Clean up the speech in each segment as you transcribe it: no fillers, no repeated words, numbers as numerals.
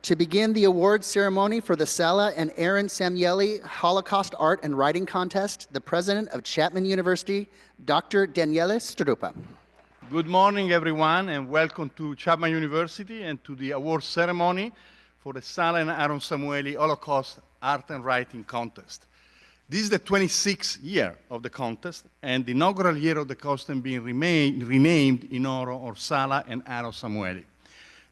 To begin the award ceremony for the Sala and Aron Samueli Holocaust Art and Writing Contest, the president of Chapman University, Dr. Daniele Strupa. Good morning, everyone, and welcome to Chapman University and to the award ceremony for the Sala and Aron Samueli Holocaust Art and Writing Contest. This is the 26th year of the contest and the inaugural year of the contest being renamed in honor of Sala and Aron Samueli.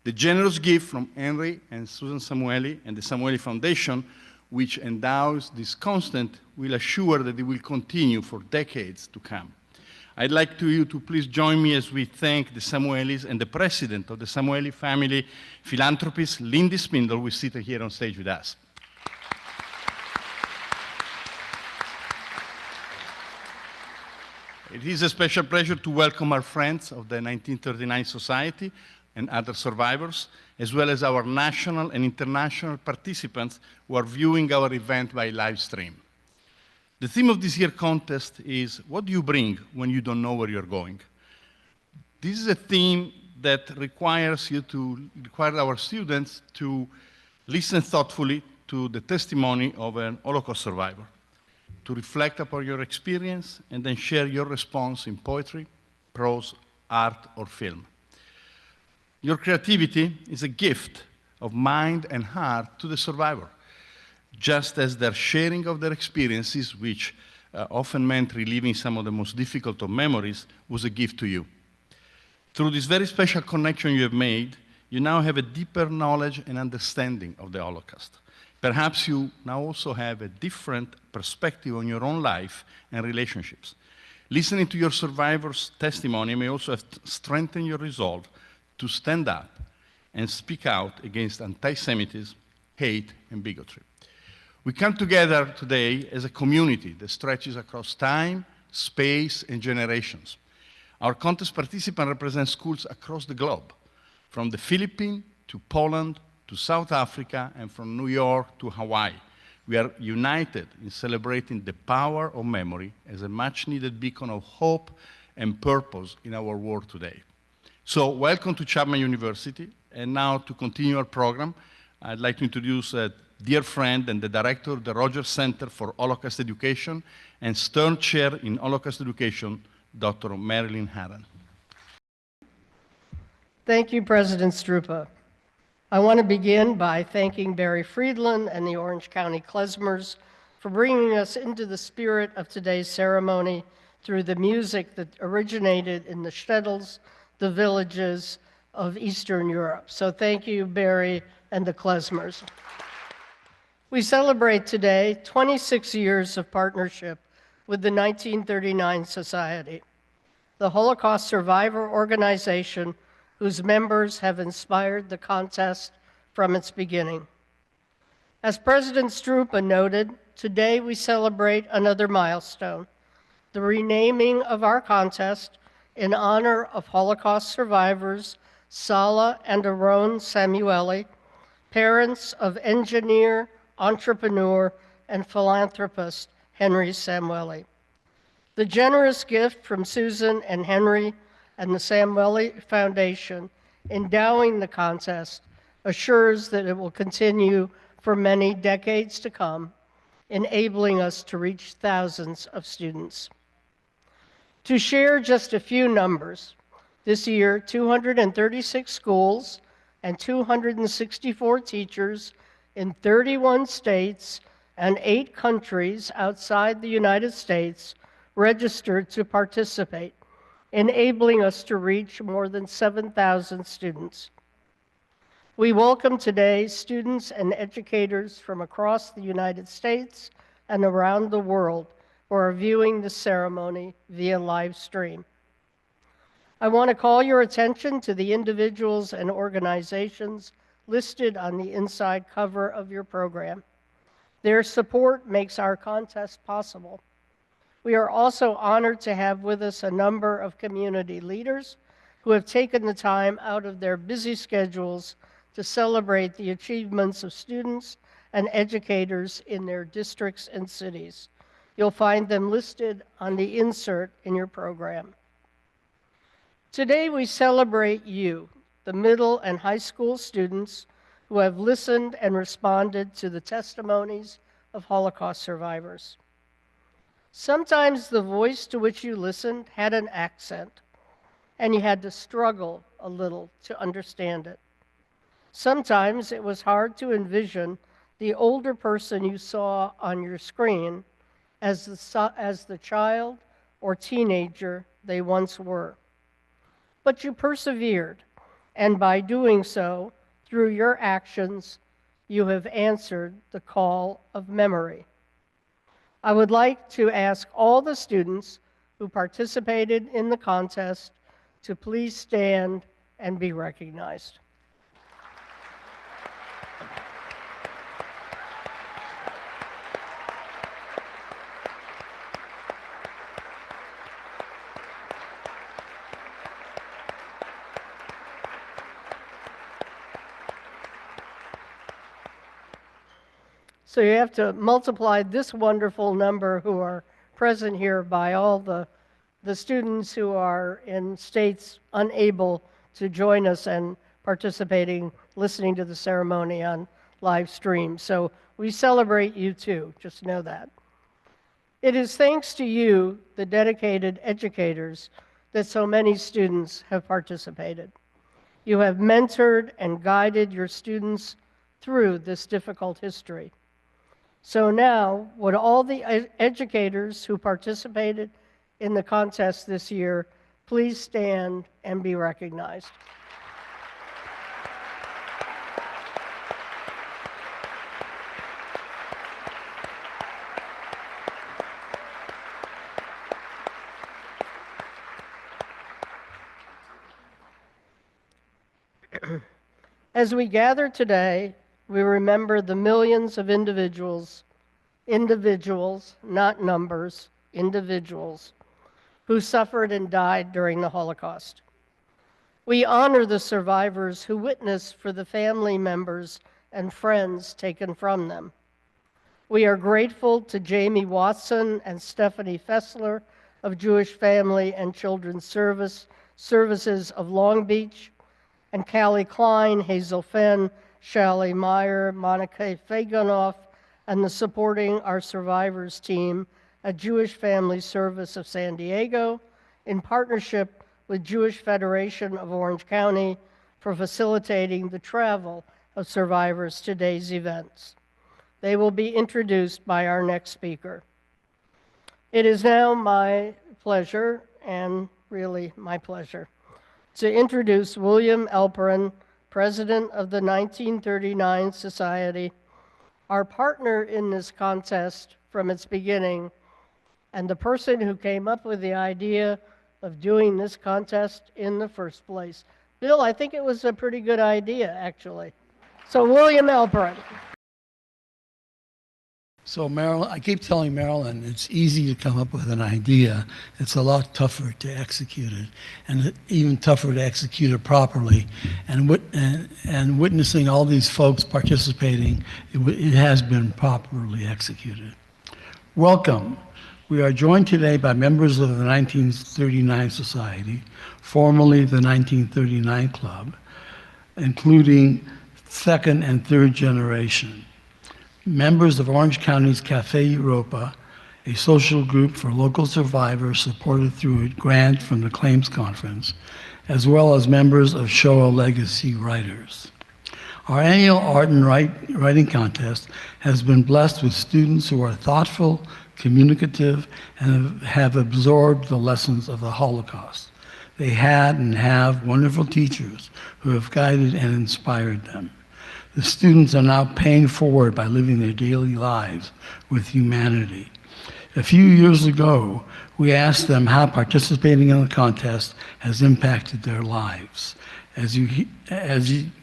The generous gift from Henry and Susan Samueli and the Samueli Foundation, which endows this contest, will assure that it will continue for decades to come. I'd like you to please join me as we thank the Samuelis and the president of the Samueli family philanthropist, Lindy Spindle, who is seated here on stage with us. It is a special pleasure to welcome our friends of the 1939 Society and other survivors, as well as our national and international participants who are viewing our event by live stream. The theme of this year's contest is, what do you bring when you don't know where you're going? This is a theme that requires our students to listen thoughtfully to the testimony of an Holocaust survivor, to reflect upon your experience, and then share your response in poetry, prose, art, or film. Your creativity is a gift of mind and heart to the survivor, just as their sharing of their experiences, which often meant reliving some of the most difficult of memories, was a gift to you. Through this very special connection you have made, you now have a deeper knowledge and understanding of the Holocaust. Perhaps you now also have a different perspective on your own life and relationships. Listening to your survivor's testimony may also have strengthened your resolve to stand up and speak out against anti-Semitism, hate, and bigotry. We come together today as a community that stretches across time, space, and generations. Our contest participants represent schools across the globe, from the Philippines to Poland to South Africa, and from New York to Hawaii. We are united in celebrating the power of memory as a much-needed beacon of hope and purpose in our world today. So, welcome to Chapman University, and now to continue our program, I'd like to introduce a dear friend and the director of the Rogers Center for Holocaust Education and Stern Chair in Holocaust Education, Dr. Marilyn Aron. Thank you, President Strupa. I want to begin by thanking Barry Friedland and the Orange County Klezmers for bringing us into the spirit of today's ceremony through the music that originated in the shtetls, the villages of Eastern Europe. So thank you, Barry and the Klezmers. We celebrate today 26 years of partnership with the 1939 Society, the Holocaust Survivor Organization whose members have inspired the contest from its beginning. As President Strupa noted, today we celebrate another milestone, the renaming of our contest in honor of Holocaust survivors Sala and Aron Samueli, parents of engineer, entrepreneur, and philanthropist Henry Samueli. The generous gift from Susan and Henry and the Samueli Foundation endowing the contest assures that it will continue for many decades to come, enabling us to reach thousands of students. To share just a few numbers, this year 236 schools and 264 teachers in 31 states and 8 countries outside the United States registered to participate, enabling us to reach more than 7,000 students. We welcome today students and educators from across the United States and around the world who are viewing the ceremony via live stream. I want to call your attention to the individuals and organizations listed on the inside cover of your program. Their support makes our contest possible. We are also honored to have with us a number of community leaders who have taken the time out of their busy schedules to celebrate the achievements of students and educators in their districts and cities. You'll find them listed on the insert in your program. Today we celebrate you, the middle and high school students who have listened and responded to the testimonies of Holocaust survivors. Sometimes the voice to which you listened had an accent, and you had to struggle a little to understand it. Sometimes it was hard to envision the older person you saw on your screen as the child or teenager they once were. But you persevered, and by doing so, through your actions, you have answered the call of memory. I would like to ask all the students who participated in the contest to please stand and be recognized. So you have to multiply this wonderful number who are present here by all the students who are in states unable to join us and participating, listening to the ceremony on live stream. So we celebrate you too, just know that. It is thanks to you, the dedicated educators, that so many students have participated. You have mentored and guided your students through this difficult history. So now, would all the educators who participated in the contest this year please stand and be recognized? As we gather today, we remember the millions of individuals, not numbers, individuals, who suffered and died during the Holocaust. We honor the survivors who witnessed for the family members and friends taken from them. We are grateful to Jamie Watson and Stephanie Fessler of Jewish Family and Children's Services of Long Beach, and Callie Klein, Hazel Fenn, Shally Meyer, Monica Faganoff, and the Supporting Our Survivors team at Jewish Family Service of San Diego, in partnership with Jewish Federation of Orange County, for facilitating the travel of survivors to today's events. They will be introduced by our next speaker. It is now my pleasure, and really my pleasure, to introduce William Elperin, President of the 1939 Society, our partner in this contest from its beginning, and the person who came up with the idea of doing this contest in the first place. Bill, I think it was a pretty good idea, actually. So William Elperin. So Marilyn, I keep telling Marilyn, it's easy to come up with an idea. It's a lot tougher to execute it, and even tougher to execute it properly. And witnessing all these folks participating, it has been properly executed. Welcome. We are joined today by members of the 1939 Society, formerly the 1939 Club, including second and third generation. Members of Orange County's Cafe Europa, a social group for local survivors supported through a grant from the Claims Conference, as well as members of Shoah Legacy Writers. Our annual art and writing contest has been blessed with students who are thoughtful, communicative, and have absorbed the lessons of the Holocaust. They had and have wonderful teachers who have guided and inspired them. The students are now paying forward by living their daily lives with humanity. A few years ago, we asked them how participating in the contest has impacted their lives. As you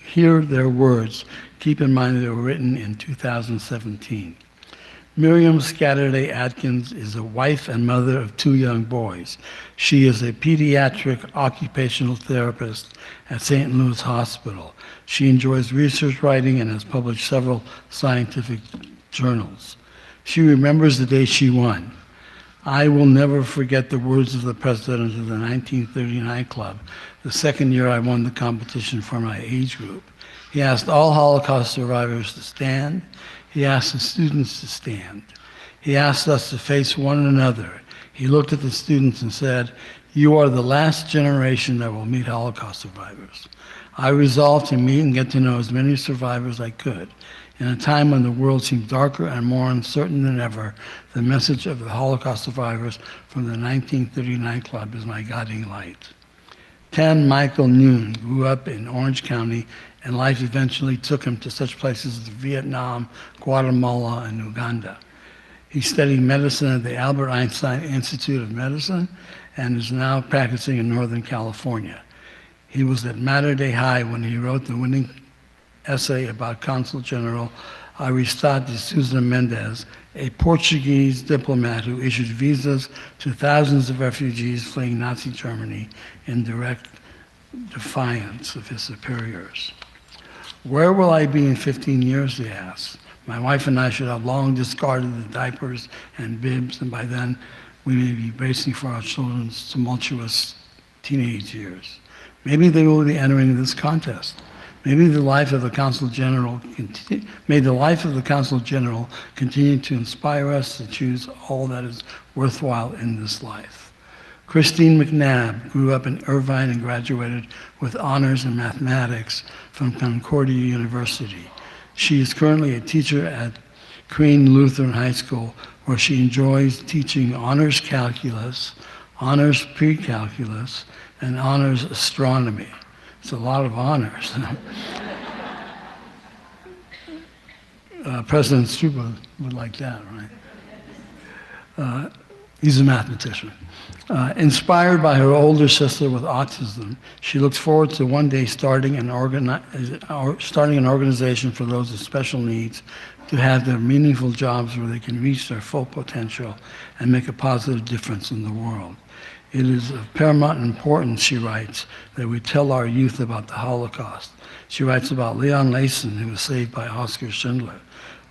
hear their words, keep in mind they were written in 2017. Miriam Scatterday Atkins is a wife and mother of 2 young boys. She is a pediatric occupational therapist at St. Louis Hospital. She enjoys research writing and has published several scientific journals. She remembers the day she won. I will never forget the words of the president of the 1939 Club, the second year I won the competition for my age group. He asked all Holocaust survivors to stand. He asked the students to stand. He asked us to face one another. He looked at the students and said, "You are the last generation that will meet Holocaust survivors." I resolved to meet and get to know as many survivors as I could. In a time when the world seemed darker and more uncertain than ever, the message of the Holocaust survivors from the 1939 Club is my guiding light. 10. Michael Noon grew up in Orange County, and life eventually took him to such places as Vietnam, Guatemala, and Uganda. He studied medicine at the Albert Einstein Institute of Medicine and is now practicing in Northern California. He was at Mater Dei High when he wrote the winning essay about Consul General Aristide de Sousa Mendes, a Portuguese diplomat who issued visas to thousands of refugees fleeing Nazi Germany in direct defiance of his superiors. Where will I be in 15 years, he asked. My wife and I should have long discarded the diapers and bibs, and by then we may be bracing for our children's tumultuous teenage years. Maybe they will be entering this contest. Maybe the life of the Consul General may the life of the Consul General continue to inspire us to choose all that is worthwhile in this life. Christine McNabb grew up in Irvine and graduated with honors in mathematics from Concordia University. She is currently a teacher at Crane Lutheran High School, where she enjoys teaching honors calculus, honors pre-calculus, and honors astronomy. It's a lot of honors. President Struba would like that, right? He's a mathematician. Inspired by her older sister with autism, she looks forward to one day starting an organization for those with special needs to have their meaningful jobs where they can reach their full potential and make a positive difference in the world. It is of paramount importance, she writes, that we tell our youth about the Holocaust. She writes about Leon Layson, who was saved by Oskar Schindler.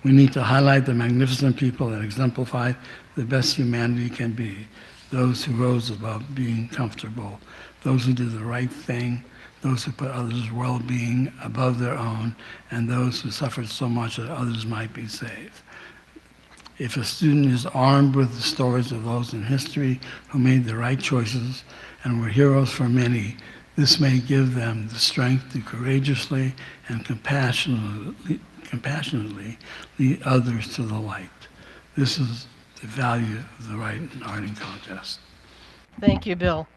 We need to highlight the magnificent people that exemplify the best humanity can be, those who rose above being comfortable, those who did the right thing, those who put others' well-being above their own, and those who suffered so much that others might be saved. If a student is armed with the stories of those in history who made the right choices and were heroes for many, this may give them the strength to courageously and compassionately lead others to the light. This is the value of the writing contest. Thank you, Bill.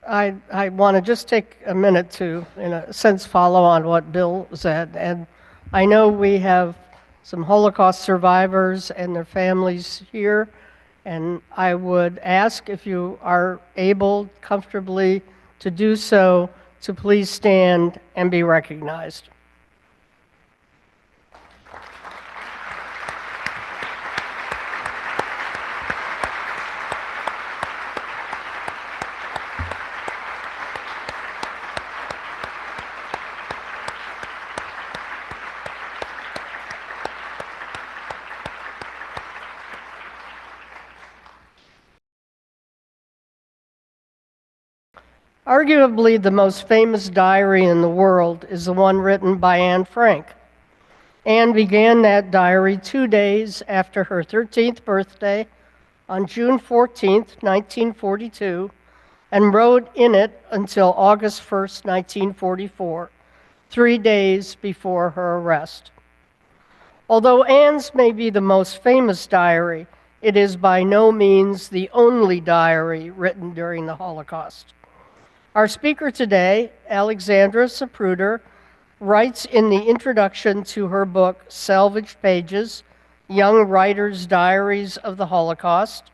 I want to just take a minute to, in a sense, follow on what Bill said. And I know we have some Holocaust survivors and their families here, and I would ask if you are able comfortably to do so, to please stand and be recognized. Arguably the most famous diary in the world is the one written by Anne Frank. Anne began that diary 2 days after her 13th birthday on June 14th, 1942, and wrote in it until August 1st, 1944, 3 days before her arrest. Although Anne's may be the most famous diary, it is by no means the only diary written during the Holocaust. Our speaker today, Alexandra Zapruder, writes in the introduction to her book, Salvaged Pages, Young Writers' Diaries of the Holocaust,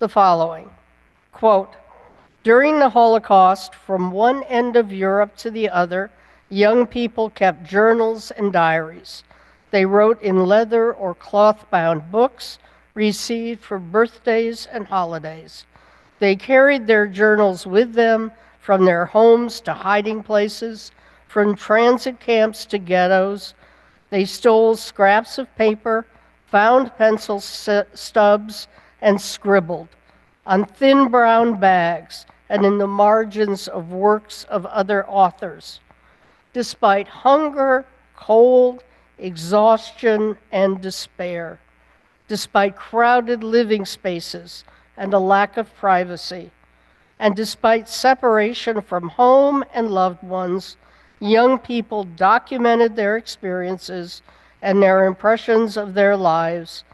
the following, quote, "During the Holocaust, from one end of Europe to the other, young people kept journals and diaries. They wrote in leather or cloth-bound books received for birthdays and holidays. They carried their journals with them from their homes to hiding places, from transit camps to ghettos. They stole scraps of paper, found pencil stubs, and scribbled on thin brown bags and in the margins of works of other authors. Despite hunger, cold, exhaustion, and despair, despite crowded living spaces and a lack of privacy, and despite separation from home and loved ones, young people documented their experiences and their impressions of their lives,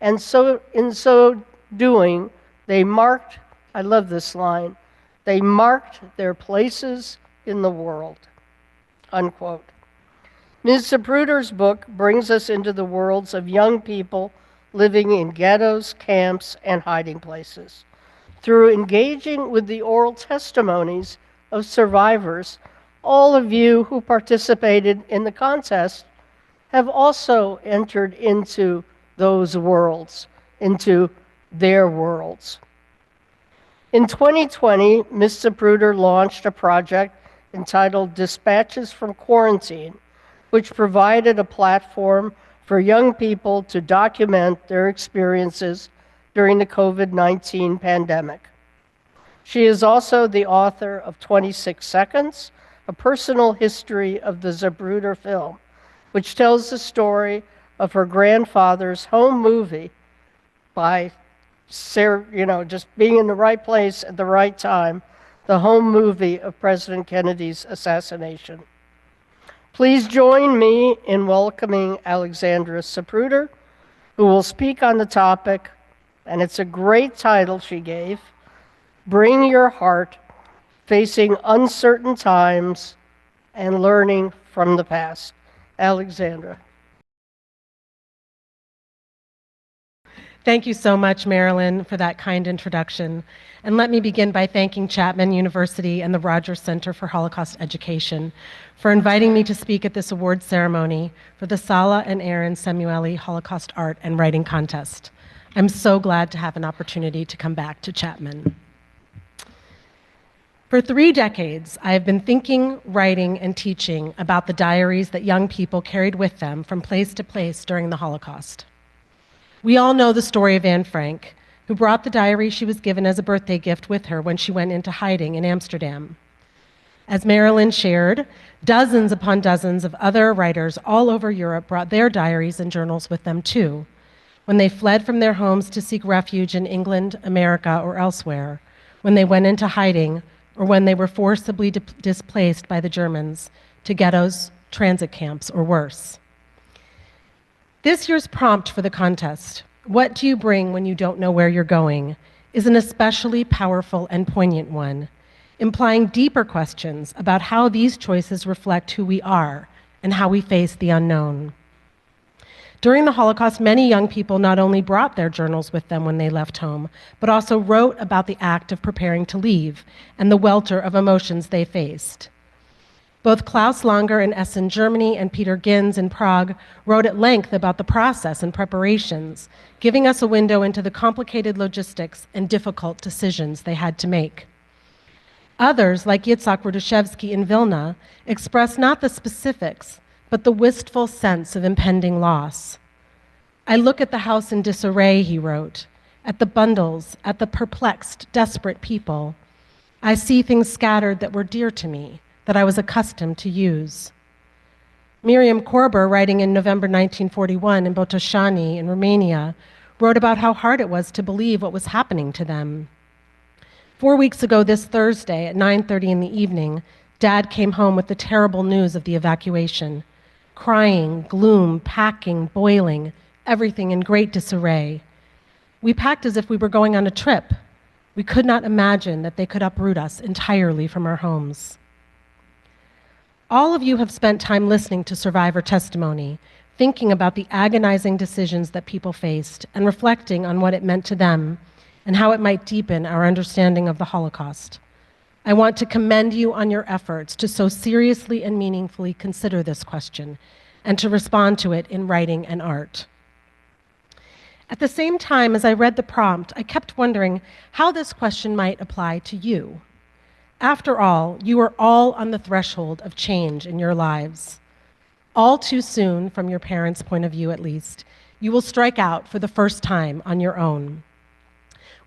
and so in so doing, they marked, I love this line, they marked their places in the world, unquote. Ms. Zapruder's book brings us into the worlds of young people living in ghettos, camps, and hiding places. Through engaging with the oral testimonies of survivors, all of you who participated in the contest have also entered into those worlds, into their worlds. In 2020, Ms. Zapruder launched a project entitled Dispatches from Quarantine, which provided a platform for young people to document their experiences during the COVID-19 pandemic. She is also the author of 26 Seconds, a personal history of the Zapruder film, which tells the story of her grandfather's home movie by just being in the right place at the right time, the home movie of President Kennedy's assassination. Please join me in welcoming Alexandra Zapruder, who will speak on the topic, and it's a great title she gave, Bring Your Heart, Facing Uncertain Times and Learning from the Past. Alexandra. Thank you so much, Marilyn, for that kind introduction. And let me begin by thanking Chapman University and the Rogers Center for Holocaust Education for inviting me to speak at this award ceremony for the Sala and Aron Samueli Holocaust Art and Writing Contest. I'm so glad to have an opportunity to come back to Chapman. For 3 decades, I have been thinking, writing, and teaching about the diaries that young people carried with them from place to place during the Holocaust. We all know the story of Anne Frank, who brought the diary she was given as a birthday gift with her when she went into hiding in Amsterdam. As Marilyn shared, dozens upon dozens of other writers all over Europe brought their diaries and journals with them too, when they fled from their homes to seek refuge in England, America, or elsewhere, when they went into hiding, or when they were forcibly displaced by the Germans to ghettos, transit camps, or worse. This year's prompt for the contest, What do you bring when you don't know where you're going, is an especially powerful and poignant one, implying deeper questions about how these choices reflect who we are and how we face the unknown. During the Holocaust, many young people not only brought their journals with them when they left home, but also wrote about the act of preparing to leave and the welter of emotions they faced. Both Klaus Langer in Essen, Germany, and Peter Ginz in Prague wrote at length about the process and preparations, giving us a window into the complicated logistics and difficult decisions they had to make. Others, like Yitzhak Rudushevsky in Vilna, express not the specifics, but the wistful sense of impending loss. I look at the house in disarray, he wrote, at the bundles, at the perplexed, desperate people. I see things scattered that were dear to me, that I was accustomed to use. Miriam Korber, writing in November 1941 in Botoșani in Romania, wrote about how hard it was to believe what was happening to them. 4 weeks ago this Thursday at 9:30 in the evening, Dad came home with the terrible news of the evacuation. Crying, gloom, packing, boiling, everything in great disarray. We packed as if we were going on a trip. We could not imagine that they could uproot us entirely from our homes. All of you have spent time listening to survivor testimony, thinking about the agonizing decisions that people faced and reflecting on what it meant to them and how it might deepen our understanding of the Holocaust. I want to commend you on your efforts to so seriously and meaningfully consider this question and to respond to it in writing and art. At the same time, as I read the prompt, I kept wondering how this question might apply to you. After all, you are all on the threshold of change in your lives. All too soon, from your parents' point of view at least, you will strike out for the first time on your own.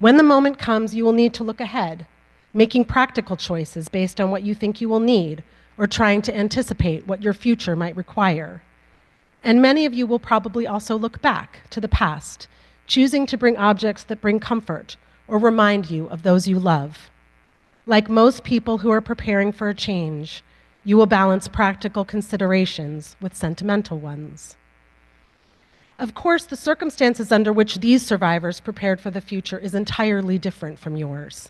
When the moment comes, you will need to look ahead, making practical choices based on what you think you will need, or trying to anticipate what your future might require. And many of you will probably also look back to the past, choosing to bring objects that bring comfort or remind you of those you love. Like most people who are preparing for a change, you will balance practical considerations with sentimental ones. Of course, the circumstances under which these survivors prepared for the future is entirely different from yours.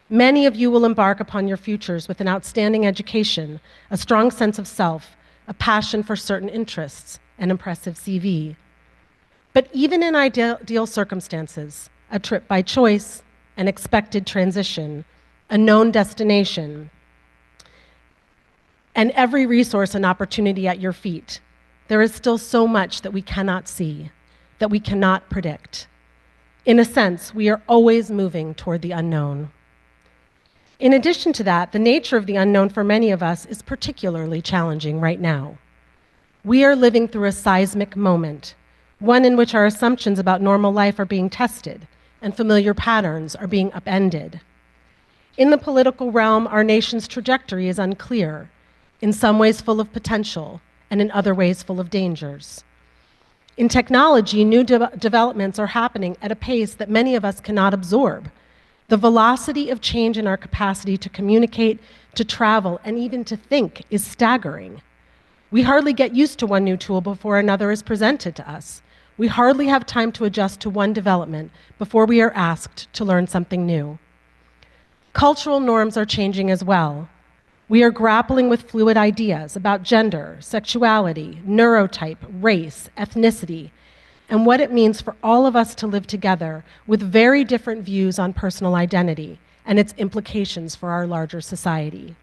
Many of you will embark upon your futures with an outstanding education, a strong sense of self, a passion for certain interests, an impressive CV. But even in ideal circumstances, a trip by choice, an expected transition, a known destination, and every resource and opportunity at your feet, there is still so much that we cannot see, that we cannot predict. In a sense, we are always moving toward the unknown. In addition to that, the nature of the unknown for many of us is particularly challenging right now. We are living through a seismic moment, one in which our assumptions about normal life are being tested and familiar patterns are being upended. In the political realm, our nation's trajectory is unclear, in some ways full of potential, and in other ways full of dangers. In technology, new developments are happening at a pace that many of us cannot absorb. The velocity of change in our capacity to communicate, to travel, and even to think is staggering. We hardly get used to one new tool before another is presented to us. We hardly have time to adjust to one development before we are asked to learn something new. Cultural norms are changing as well. We are grappling with fluid ideas about gender, sexuality, neurotype, race, ethnicity, and what it means for all of us to live together with very different views on personal identity and its implications for our larger society.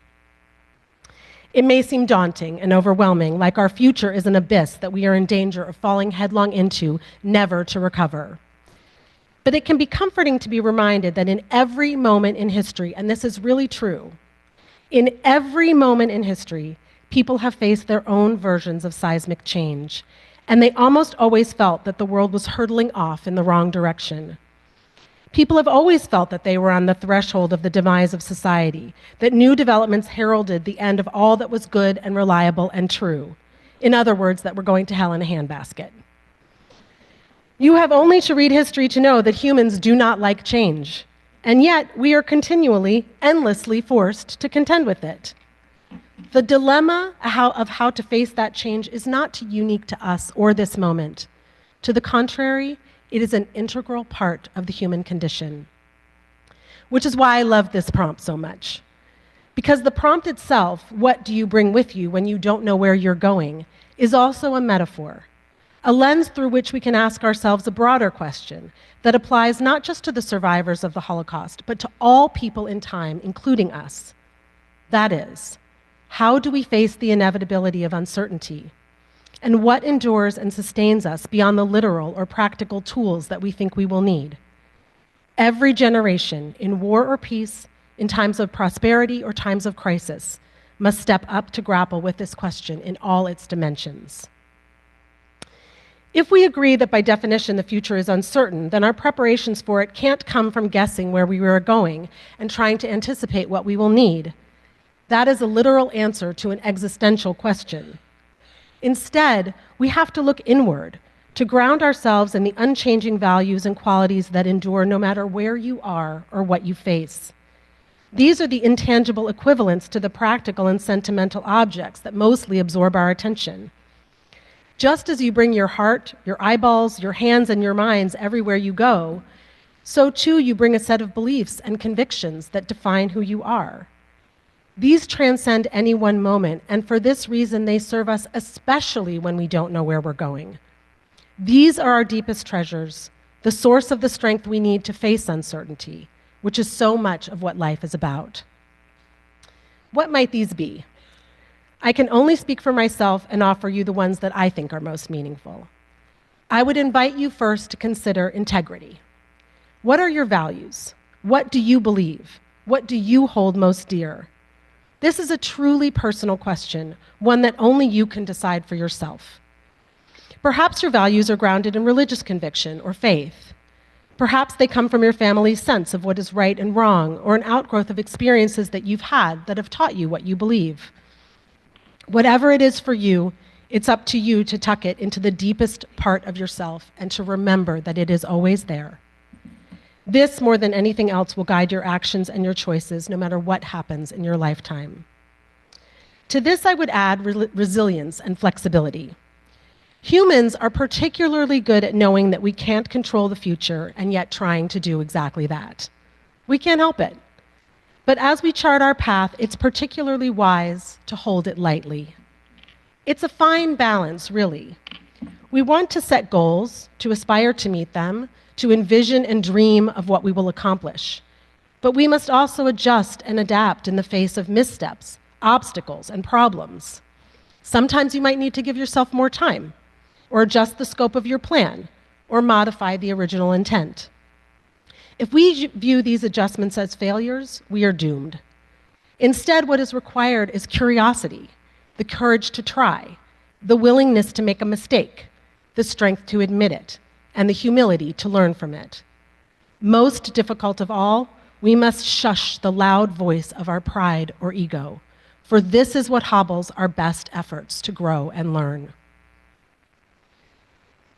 It may seem daunting and overwhelming, like our future is an abyss that we are in danger of falling headlong into, never to recover. But it can be comforting to be reminded that in every moment in history, and this is really true, in every moment in history, people have faced their own versions of seismic change, and they almost always felt that the world was hurtling off in the wrong direction. People have always felt that they were on the threshold of the demise of society, that new developments heralded the end of all that was good and reliable and true. In other words, that we're going to hell in a handbasket. You have only to read history to know that humans do not like change, and yet we are continually, endlessly forced to contend with it. The dilemma of how to face that change is not unique to us or this moment. To the contrary, it is an integral part of the human condition. Which is why I love this prompt so much. Because the prompt itself, what do you bring with you when you don't know where you're going, is also a metaphor, a lens through which we can ask ourselves a broader question that applies not just to the survivors of the Holocaust, but to all people in time, including us. That is, how do we face the inevitability of uncertainty? And what endures and sustains us beyond the literal or practical tools that we think we will need? Every generation, in war or peace, in times of prosperity or times of crisis, must step up to grapple with this question in all its dimensions. If we agree that by definition the future is uncertain, then our preparations for it can't come from guessing where we are going and trying to anticipate what we will need. That is a literal answer to an existential question. Instead, we have to look inward, to ground ourselves in the unchanging values and qualities that endure no matter where you are or what you face. These are the intangible equivalents to the practical and sentimental objects that mostly absorb our attention. Just as you bring your heart, your eyeballs, your hands, and your minds everywhere you go, so too you bring a set of beliefs and convictions that define who you are. These transcend any one moment, and for this reason they serve us especially when we don't know where we're going. These are our deepest treasures, the source of the strength we need to face uncertainty, which is so much of what life is about. What might these be? I can only speak for myself and offer you the ones that I think are most meaningful. I would invite you first to consider integrity. What are your values? What do you believe? What do you hold most dear? This is a truly personal question, one that only you can decide for yourself. Perhaps your values are grounded in religious conviction or faith. Perhaps they come from your family's sense of what is right and wrong, or an outgrowth of experiences that you've had that have taught you what you believe. Whatever it is for you, it's up to you to tuck it into the deepest part of yourself and to remember that it is always there. This, more than anything else, will guide your actions and your choices no matter what happens in your lifetime. To this, I would add resilience and flexibility. Humans are particularly good at knowing that we can't control the future and yet trying to do exactly that. We can't help it. But as we chart our path, it's particularly wise to hold it lightly. It's a fine balance, really. We want to set goals, to aspire to meet them, to envision and dream of what we will accomplish. But we must also adjust and adapt in the face of missteps, obstacles, and problems. Sometimes you might need to give yourself more time, or adjust the scope of your plan, or modify the original intent. If we view these adjustments as failures, we are doomed. Instead, what is required is curiosity, the courage to try, the willingness to make a mistake, the strength to admit it, and the humility to learn from it. Most difficult of all, we must shush the loud voice of our pride or ego, for this is what hobbles our best efforts to grow and learn.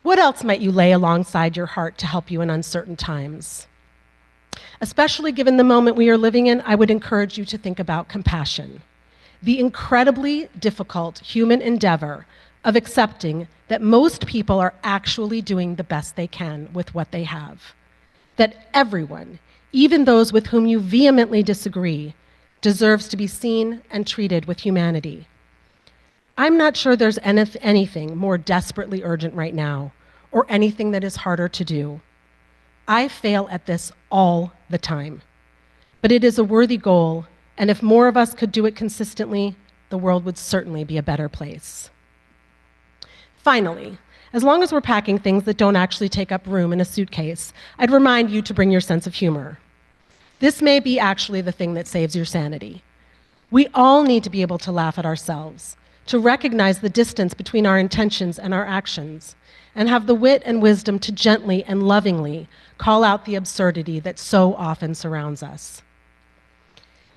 What else might you lay alongside your heart to help you in uncertain times? Especially given the moment we are living in, I would encourage you to think about compassion, the incredibly difficult human endeavor of accepting that most people are actually doing the best they can with what they have, that everyone, even those with whom you vehemently disagree, deserves to be seen and treated with humanity. I'm not sure there's anything more desperately urgent right now, or anything that is harder to do. I fail at this all the time, but it is a worthy goal, and if more of us could do it consistently, the world would certainly be a better place. Finally, as long as we're packing things that don't actually take up room in a suitcase, I'd remind you to bring your sense of humor. This may be actually the thing that saves your sanity. We all need to be able to laugh at ourselves, to recognize the distance between our intentions and our actions, and have the wit and wisdom to gently and lovingly call out the absurdity that so often surrounds us.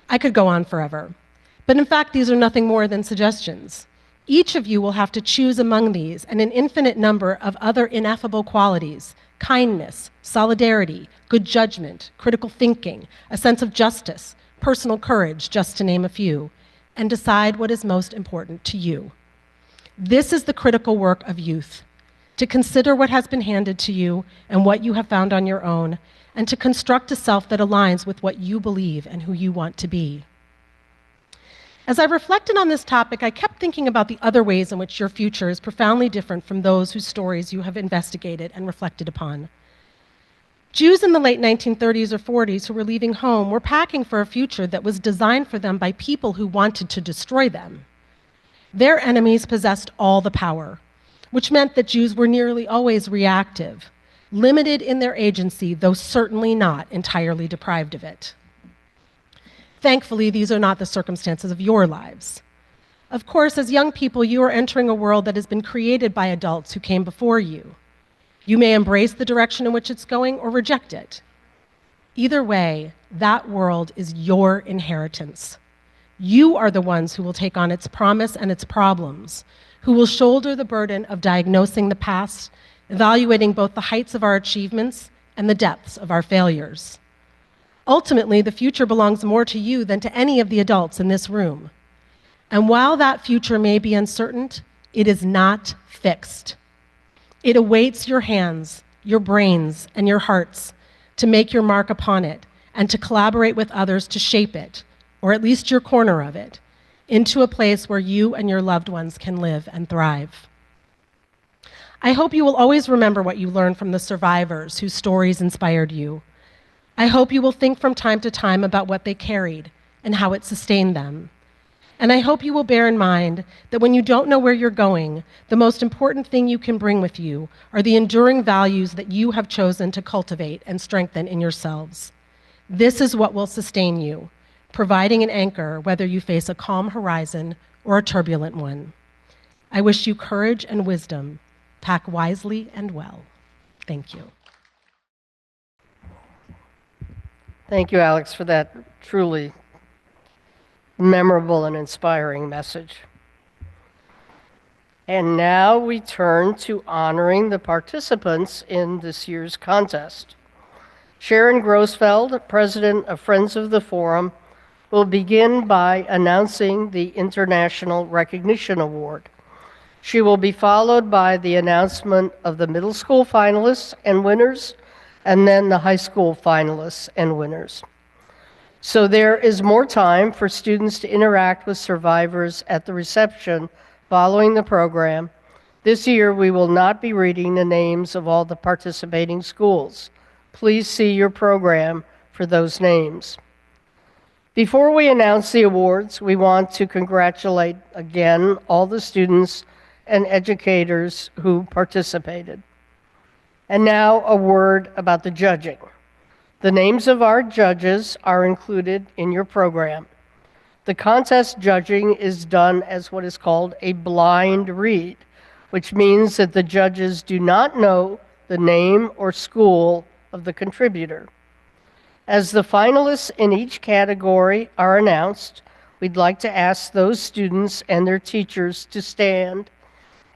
I could go on forever, but in fact, these are nothing more than suggestions. Each of you will have to choose among these and an infinite number of other ineffable qualities: kindness, solidarity, good judgment, critical thinking, a sense of justice, personal courage, just to name a few, and decide what is most important to you. This is the critical work of youth: to consider what has been handed to you and what you have found on your own, and to construct a self that aligns with what you believe and who you want to be. As I reflected on this topic, I kept thinking about the other ways in which your future is profoundly different from those whose stories you have investigated and reflected upon. Jews in the late 1930s or 40s who were leaving home were packing for a future that was designed for them by people who wanted to destroy them. Their enemies possessed all the power, which meant that Jews were nearly always reactive, limited in their agency, though certainly not entirely deprived of it. Thankfully, these are not the circumstances of your lives. Of course, as young people, you are entering a world that has been created by adults who came before you. You may embrace the direction in which it's going or reject it. Either way, that world is your inheritance. You are the ones who will take on its promise and its problems, who will shoulder the burden of diagnosing the past, evaluating both the heights of our achievements and the depths of our failures. Ultimately, the future belongs more to you than to any of the adults in this room. And while that future may be uncertain, it is not fixed. It awaits your hands, your brains, and your hearts to make your mark upon it and to collaborate with others to shape it, or at least your corner of it, into a place where you and your loved ones can live and thrive. I hope you will always remember what you learned from the survivors whose stories inspired you. I hope you will think from time to time about what they carried and how it sustained them. And I hope you will bear in mind that when you don't know where you're going, the most important thing you can bring with you are the enduring values that you have chosen to cultivate and strengthen in yourselves. This is what will sustain you, providing an anchor whether you face a calm horizon or a turbulent one. I wish you courage and wisdom. Pack wisely and well. Thank you. Thank you, Alex, for that truly memorable and inspiring message. And now we turn to honoring the participants in this year's contest. Sharon Grossfeld, president of Friends of the Forum, will begin by announcing the International Recognition Award. She will be followed by the announcement of the middle school finalists and winners, and then the high school finalists and winners. So there is more time for students to interact with survivors at the reception following the program. This year, we will not be reading the names of all the participating schools. Please see your program for those names. Before we announce the awards, we want to congratulate again all the students and educators who participated. And now a word about the judging. The names of our judges are included in your program. The contest judging is done as what is called a blind read, which means that the judges do not know the name or school of the contributor. As the finalists in each category are announced, we'd like to ask those students and their teachers to stand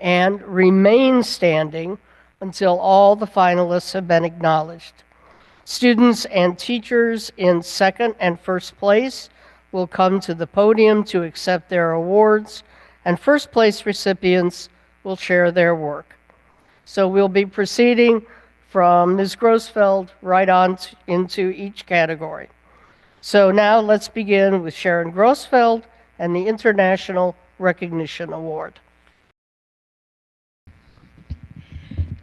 and remain standing until all the finalists have been acknowledged. Students and teachers in second and first place will come to the podium to accept their awards, and first place recipients will share their work. So we'll be proceeding from Ms. Grossfeld right on into each category. So now let's begin with Sharon Grossfeld and the International Recognition Award.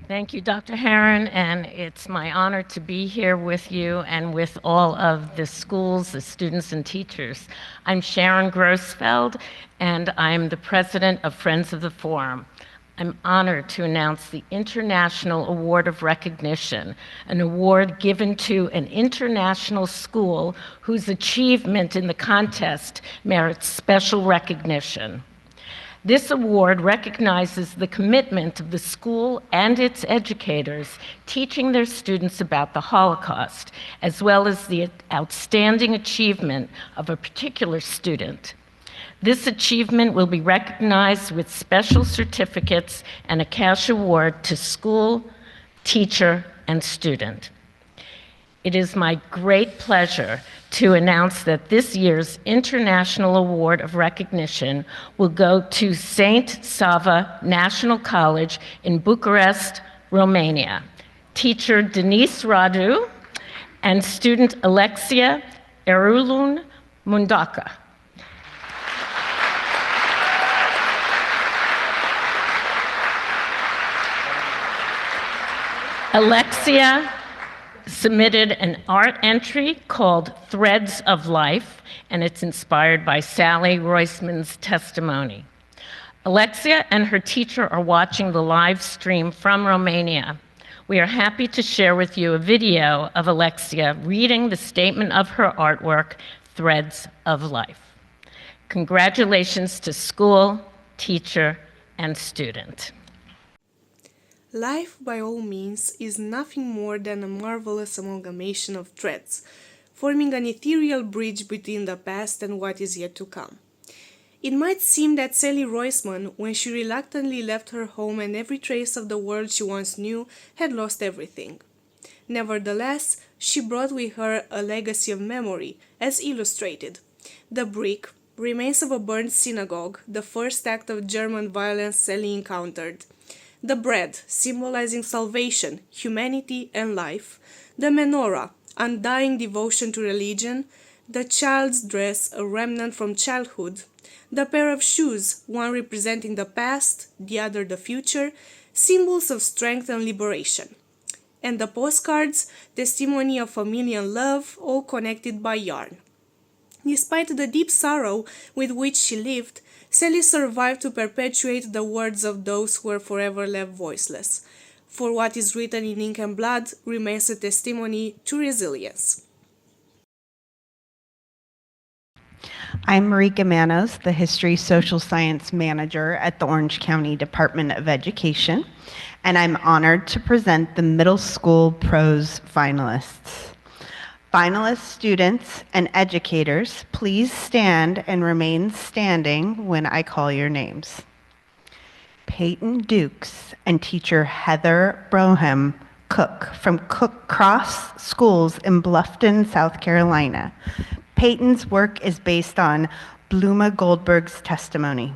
Thank you, Dr. Aron, and it's my honor to be here with you and with all of the schools, the students, and teachers. I'm Sharon Grossfeld, and I'm the president of Friends of the Forum. I'm honored to announce the International Award of Recognition, an award given to an international school whose achievement in the contest merits special recognition. This award recognizes the commitment of the school and its educators teaching their students about the Holocaust, as well as the outstanding achievement of a particular student. This achievement will be recognized with special certificates and a cash award to school, teacher, and student. It is my great pleasure to announce that this year's International Award of Recognition will go to St. Sava National College in Bucharest, Romania. Teacher Denise Radu and student Alexia Erulun Mundaka. Alexia submitted an art entry called Threads of Life, and it's inspired by Sally Roisman's testimony. Alexia and her teacher are watching the live stream from Romania. We are happy to share with you a video of Alexia reading the statement of her artwork, Threads of Life. Congratulations to school, teacher, and student. Life, by all means, is nothing more than a marvelous amalgamation of threads, forming an ethereal bridge between the past and what is yet to come. It might seem that Sally Roisman, when she reluctantly left her home and every trace of the world she once knew, had lost everything. Nevertheless, she brought with her a legacy of memory, as illustrated. The brick, remains of a burned synagogue, the first act of German violence Sally encountered. The bread, symbolizing salvation, humanity, and life. The menorah, undying devotion to religion. The child's dress, a remnant from childhood. The pair of shoes, one representing the past, the other the future, symbols of strength and liberation. And the postcards, testimony of family and love, all connected by yarn. Despite the deep sorrow with which she lived, Sally survived to perpetuate the words of those who were forever left voiceless. For what is written in ink and blood remains a testimony to resilience. I'm Marika Manos, the History Social Science Manager at the Orange County Department of Education, and I'm honored to present the middle school prose finalists. Finalist students and educators, please stand and remain standing when I call your names. Peyton Dukes and teacher Heather Broham Cook from Cook Cross Schools in Bluffton, South Carolina. Peyton's work is based on Bluma Goldberg's testimony.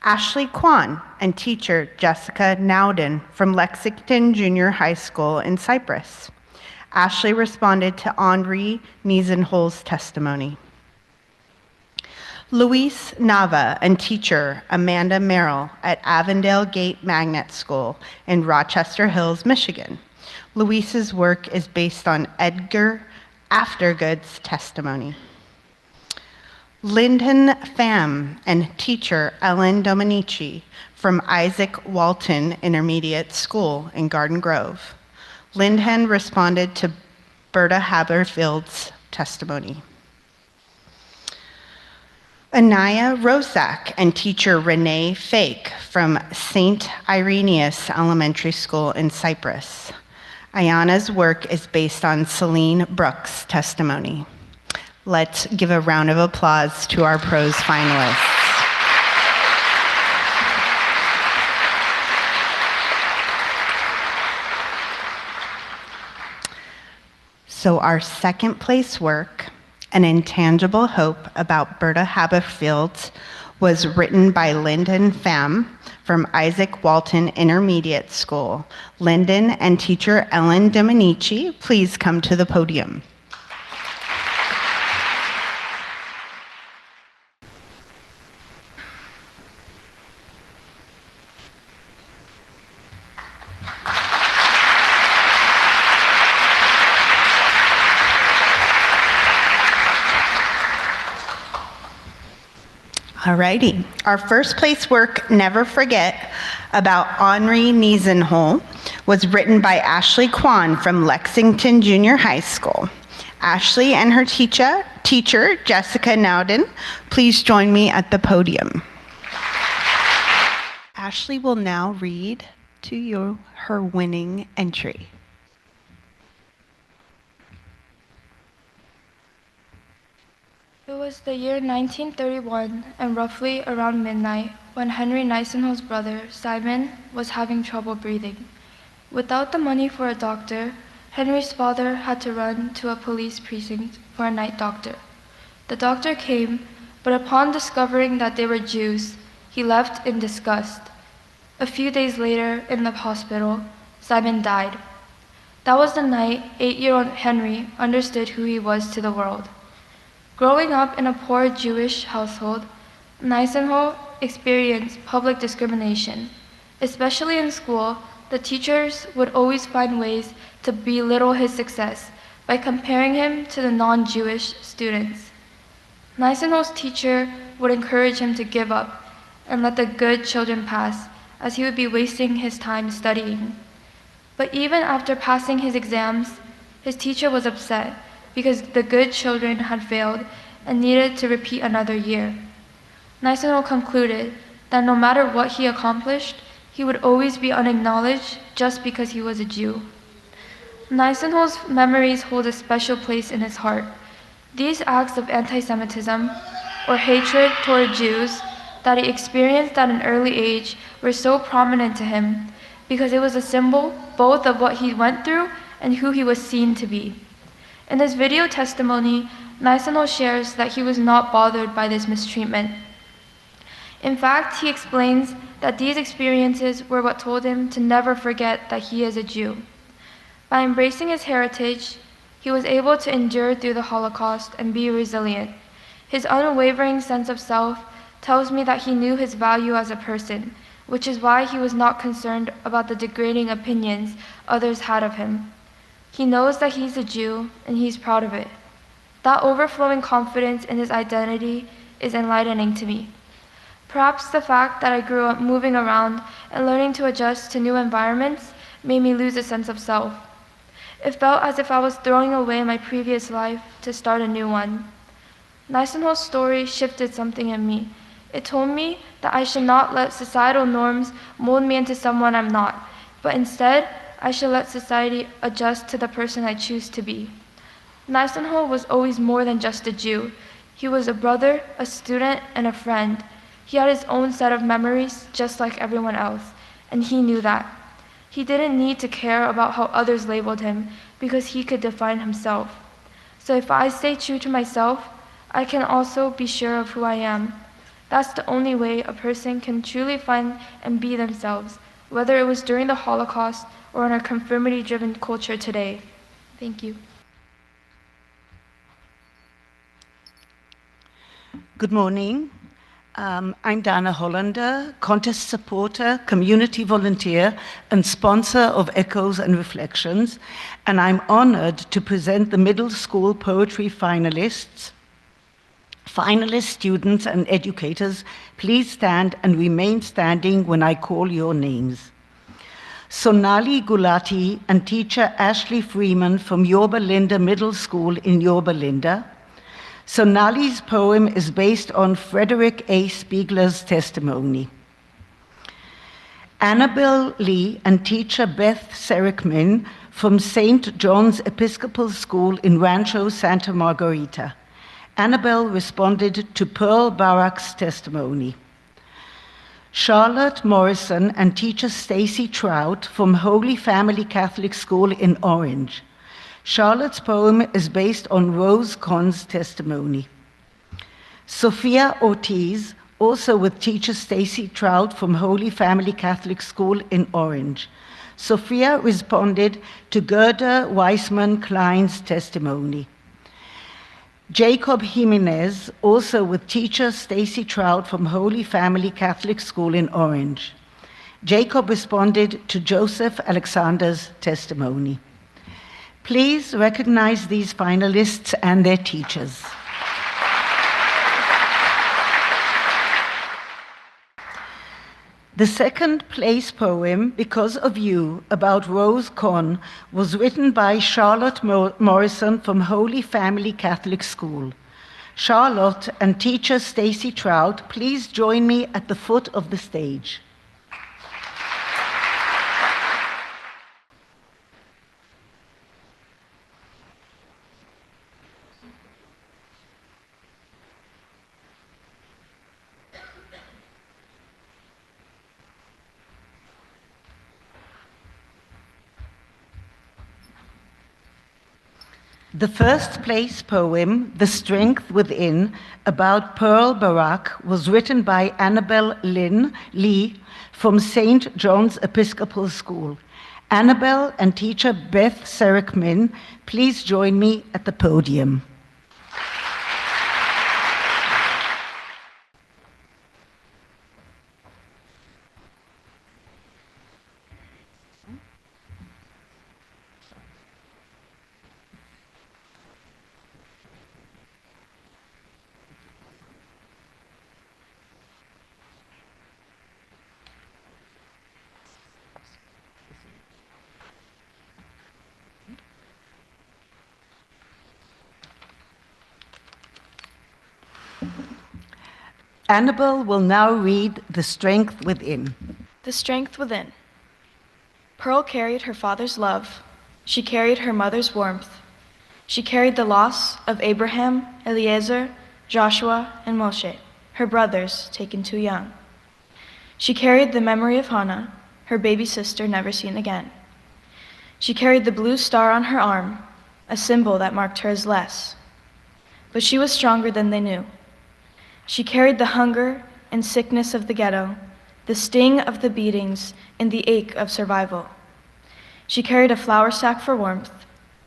Ashley Kwan and teacher Jessica Nowden from Lexington Junior High School in Cyprus. Ashley responded to Henri Niesenhol's testimony. Luis Nava and teacher Amanda Merrill at Avondale Gate Magnet School in Rochester Hills, Michigan. Luis's work is based on Edgar Aftergood's testimony. Lyndon Pham and teacher Ellen Dominici from Isaac Walton Intermediate School in Garden Grove. Lyndon responded to Berta Haberfield's testimony. Anaya Rosak and teacher Renee Fake from St. Irenaeus Elementary School in Cyprus. Ayana's work is based on Celine Brooks' testimony. Let's give a round of applause to our prose finalists. So our second place work, An Intangible Hope About Berta Haberfield, was written by Lyndon Pham from Isaac Walton Intermediate School. Lyndon and teacher Ellen Dominici, please come to the podium. Alrighty, our first place work, Never Forget, about Henri Niesenhol, was written by Ashley Kwan from Lexington Junior High School. Ashley and her teacher Jessica Nowden, please join me at the podium. Ashley will now read to you her winning entry. It was the year 1931 and roughly around midnight when Henry Niesenhol's brother, Simon, was having trouble breathing. Without the money for a doctor, Henry's father had to run to a police precinct for a night doctor. The doctor came, but upon discovering that they were Jews, he left in disgust. A few days later, in the hospital, Simon died. That was the night 8-year-old Henry understood who he was to the world. Growing up in a poor Jewish household, Niesenhol experienced public discrimination. Especially in school, the teachers would always find ways to belittle his success by comparing him to the non-Jewish students. Niesenhol's teacher would encourage him to give up and let the good children pass, as he would be wasting his time studying. But even after passing his exams, his teacher was upset because the good children had failed and needed to repeat another year. Niesenhol concluded that no matter what he accomplished, he would always be unacknowledged just because he was a Jew. Niesenhol's memories hold a special place in his heart. These acts of anti-Semitism, or hatred toward Jews, that he experienced at an early age were so prominent to him because it was a symbol both of what he went through and who he was seen to be. In his video testimony, Niesenhol shares that he was not bothered by this mistreatment. In fact, he explains that these experiences were what told him to never forget that he is a Jew. By embracing his heritage, he was able to endure through the Holocaust and be resilient. His unwavering sense of self tells me that he knew his value as a person, which is why he was not concerned about the degrading opinions others had of him. He knows that he's a Jew, and he's proud of it. That overflowing confidence in his identity is enlightening to me. Perhaps the fact that I grew up moving around and learning to adjust to new environments made me lose a sense of self. It felt as if I was throwing away my previous life to start a new one. Niesenhol's story shifted something in me. It told me that I should not let societal norms mold me into someone I'm not, but instead, I should let society adjust to the person I choose to be. Nisenhol was always more than just a Jew. He was a brother, a student, and a friend. He had his own set of memories, just like everyone else, and he knew that. He didn't need to care about how others labeled him, because he could define himself. So if I stay true to myself, I can also be sure of who I am. That's the only way a person can truly find and be themselves, whether it was during the Holocaust or in our conformity-driven culture today. Thank you. Good morning. I'm Dana Hollander, contest supporter, community volunteer, and sponsor of Echoes and Reflections, and I'm honored to present the middle school poetry finalists. Finalist students and educators, please stand and remain standing when I call your names. Sonali Gulati and teacher Ashley Freeman from Yorba Linda Middle School in Yorba Linda. Sonali's poem is based on Frederick A. Spiegler's testimony. Annabelle Lee and teacher Beth Serikmin from St. John's Episcopal School in Rancho Santa Margarita. Annabelle responded to Pearl Barak's testimony. Charlotte Morrison and teacher Stacy Trout from Holy Family Catholic School in Orange. Charlotte's poem is based on Rose Con's testimony. Sophia Ortiz, also with teacher Stacy Trout from Holy Family Catholic School in Orange. Sophia responded to Gerda Weissman Klein's testimony. Jacob Jimenez, also with teacher Stacy Trout from Holy Family Catholic School in Orange. Jacob responded to Joseph Alexander's testimony. Please recognize these finalists and their teachers. The second place poem, Because of You, about Rose Conn, was written by Charlotte Morrison from Holy Family Catholic School. Charlotte and teacher Stacy Trout, please join me at the foot of the stage. The first place poem, The Strength Within, about Pearl Barak, was written by Annabelle Lee from St. John's Episcopal School. Annabelle and teacher Beth Serikmin, please join me at the podium. Annabelle will now read The Strength Within. The Strength Within. Pearl carried her father's love. She carried her mother's warmth. She carried the loss of Abraham, Eliezer, Joshua, and Moshe, her brothers taken too young. She carried the memory of Hannah, her baby sister never seen again. She carried the blue star on her arm, a symbol that marked her as less. But she was stronger than they knew. She carried the hunger and sickness of the ghetto, the sting of the beatings, and the ache of survival. She carried a flour sack for warmth,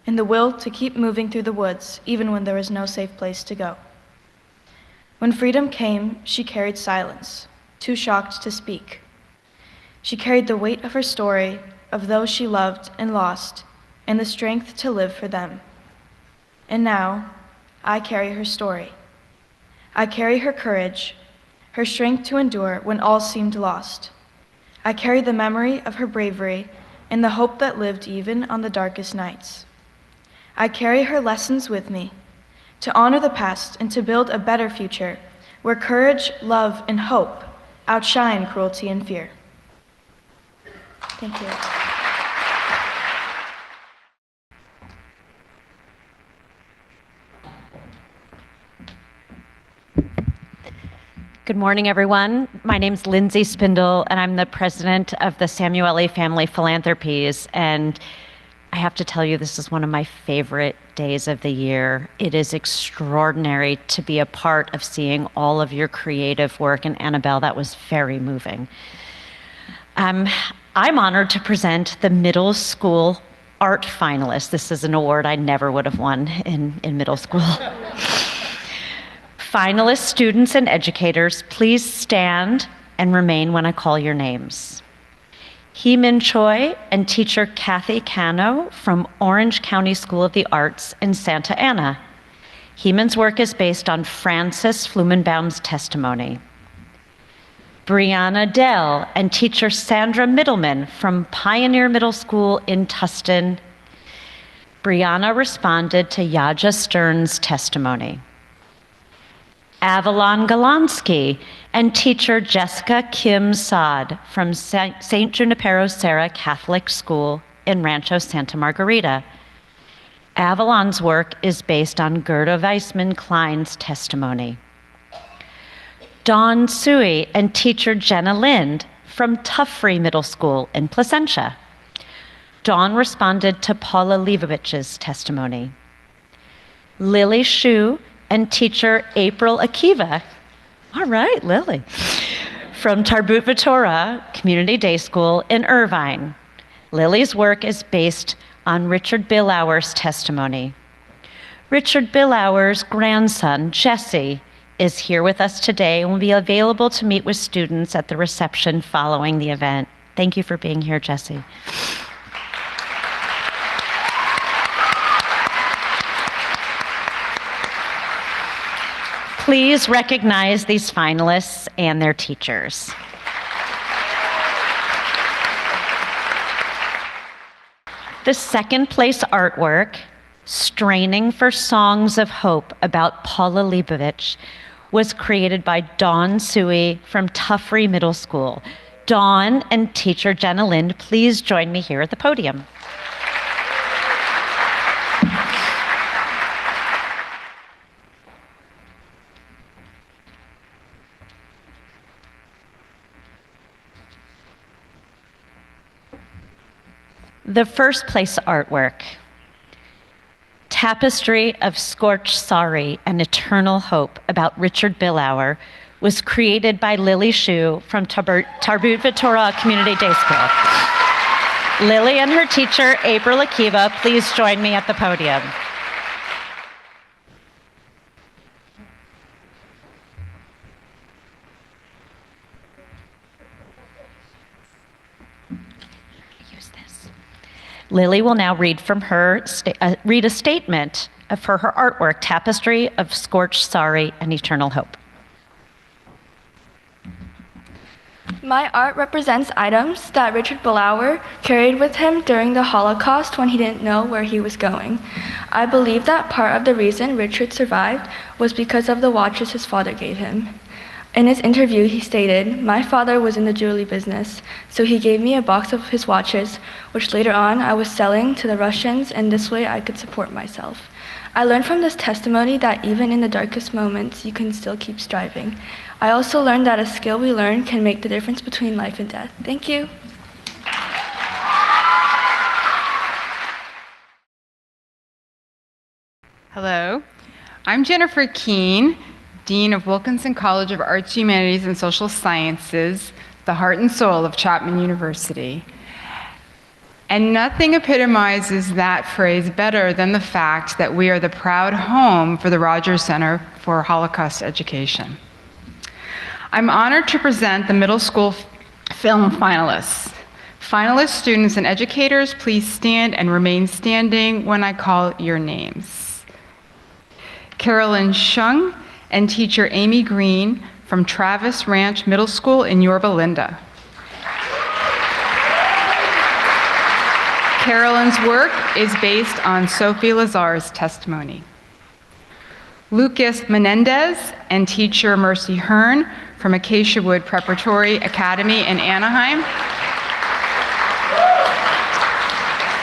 and the will to keep moving through the woods, even when there was no safe place to go. When freedom came, she carried silence, too shocked to speak. She carried the weight of her story, of those she loved and lost, and the strength to live for them. And now, I carry her story. I carry her courage, her strength to endure when all seemed lost. I carry the memory of her bravery and the hope that lived even on the darkest nights. I carry her lessons with me, to honor the past and to build a better future, where courage, love, and hope outshine cruelty and fear. Thank you. Good morning, everyone. My name's Lindsay Spindle, and I'm the president of the Samueli Family Philanthropies. And I have to tell you, this is one of my favorite days of the year. It is extraordinary to be a part of seeing all of your creative work. And Annabelle, that was very moving. I'm honored to present the middle school art finalists. This is an award I never would have won in middle school. Finalists, students, and educators, please stand and remain when I call your names. Hee-Min Choi and teacher Kathy Cano from Orange County School of the Arts in Santa Ana. Hee-Min's work is based on Francis Flumenbaum's testimony. Brianna Dell and teacher Sandra Middleman from Pioneer Middle School in Tustin. Brianna responded to Yaja Stern's testimony. Avalon Galansky and teacher Jessica Kim Saad from St. Junipero Serra Catholic School in Rancho Santa Margarita. Avalon's work is based on Gerda Weissman Klein's testimony. Dawn Sui and teacher Jenna Lind from Tuffrey Middle School in Placentia. Dawn responded to Paula Leibovich's testimony. Lily Shu and teacher April Akiva. All right, Lily. From Tarbut Vitora Community Day School in Irvine. Lily's work is based on Richard Billauer's testimony. Richard Billauer's grandson, Jesse, is here with us today and will be available to meet with students at the reception following the event. Thank you for being here, Jesse. Please recognize these finalists and their teachers. The second place artwork, Straining for Songs of Hope about Paula Leibovich, was created by Dawn Sui from Tuffrey Middle School. Dawn and teacher Jenna Lind, please join me here at the podium. The first place artwork, Tapestry of Scorched Sorry and Eternal Hope about Richard Billauer, was created by Lily Shu from Tarbut Vitora Community Day School. Lily and her teacher, April Akiva, please join me at the podium. Lily will now read from her read a statement for her artwork, Tapestry of Scorched Sorry and Eternal Hope. My art represents items that Richard Billauer carried with him during the Holocaust when he didn't know where he was going. I believe that part of the reason Richard survived was because of the watches his father gave him. In his interview, he stated, "My father was in the jewelry business, so he gave me a box of his watches, which later on I was selling to the Russians, and this way I could support myself." I learned from this testimony that even in the darkest moments, you can still keep striving. I also learned that a skill we learn can make the difference between life and death. Thank you. Hello, I'm Jennifer Keene, Dean of Wilkinson College of Arts, Humanities, and Social Sciences, the heart and soul of Chapman University. And nothing epitomizes that phrase better than the fact that we are the proud home for the Rogers Center for Holocaust Education. I'm honored to present the middle school film finalists. Finalists, students, and educators, please stand and remain standing when I call your names. Carolyn Shung and teacher Amy Green from Travis Ranch Middle School in Yorba Linda. Carolyn's work is based on Sophie Lazar's testimony. Lucas Menendez and teacher Mercy Hearn from Acacia Wood Preparatory Academy in Anaheim.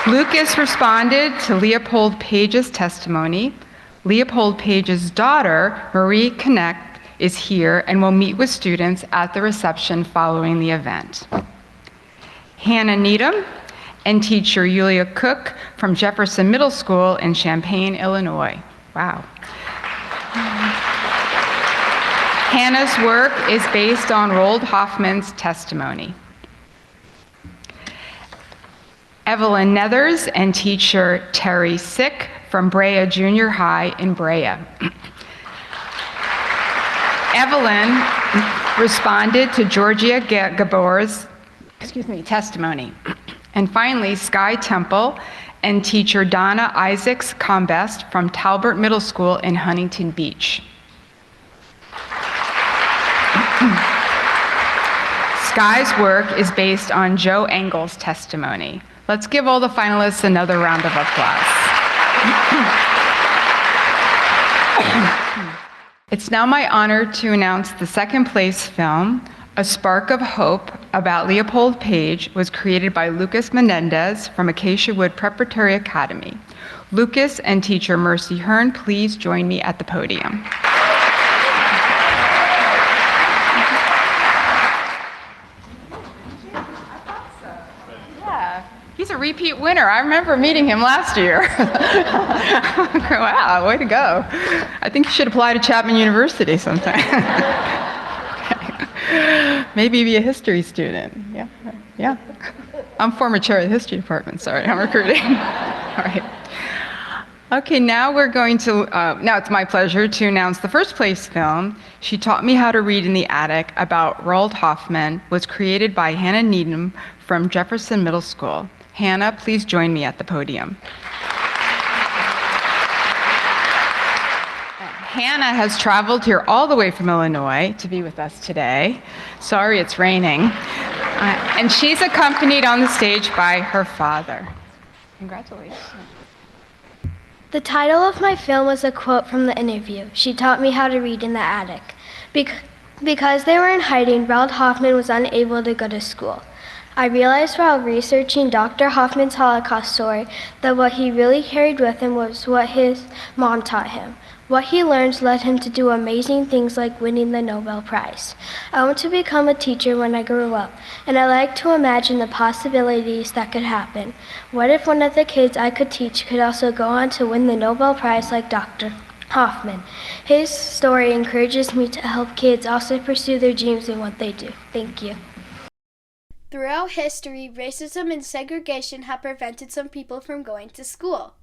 Lucas responded to Leopold Page's testimony. Leopold Page's daughter, Marie Connect, is here and will meet with students at the reception following the event. Hannah Needham and teacher Yulia Cook from Jefferson Middle School in Champaign, Illinois. Wow. Hannah's work is based on Roald Hoffman's testimony. Evelyn Nethers and teacher Terry Sick from Brea Junior High in Brea. Evelyn responded to Georgia Gabor's testimony. And finally, Sky Temple and teacher Donna Isaacs Combest from Talbert Middle School in Huntington Beach. Sky's work is based on Joe Engel's testimony. Let's give all the finalists another round of applause. It's now my honor to announce the second place film, A Spark of Hope, about Leopold Page, was created by Lucas Menendez from Acacia Wood Preparatory Academy. Lucas and teacher Mercy Hearn, please join me at the podium. He's a repeat winner. I remember meeting him last year. Wow, way to go. I think you should apply to Chapman University sometime. Okay. Maybe be a history student. Yeah. I'm former chair of the history department. Sorry, I'm recruiting. All right. Okay, now we're going to, now it's my pleasure to announce the first place film, She Taught Me How to Read in the Attic, about Roald Hoffman, was created by Hannah Needham from Jefferson Middle School. Hannah, please join me at the podium. Hannah has traveled here all the way from Illinois to be with us today. Sorry, it's raining. And she's accompanied on the stage by her father. Congratulations. The title of my film was a quote from the interview. She taught me how to read in the attic. Because they were in hiding, Roald Hoffman was unable to go to school. I realized while researching Dr. Hoffman's Holocaust story that what he really carried with him was what his mom taught him. What he learned led him to do amazing things like winning the Nobel Prize. I want to become a teacher when I grow up, and I like to imagine the possibilities that could happen. What if one of the kids I could teach could also go on to win the Nobel Prize like Dr. Hoffman? His story encourages me to help kids also pursue their dreams in what they do. Thank you. Throughout history, racism and segregation have prevented some people from going to school.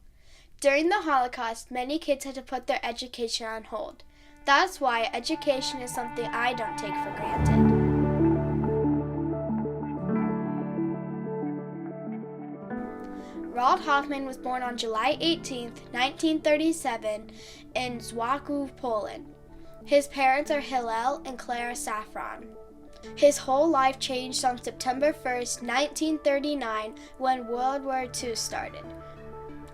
During the Holocaust, many kids had to put their education on hold. That's why education is something I don't take for granted. Roald Hoffman was born on July 18, 1937, in Zwaków, Poland. His parents are Hillel and Clara Safran. His whole life changed on September 1st, 1939, when World War II started.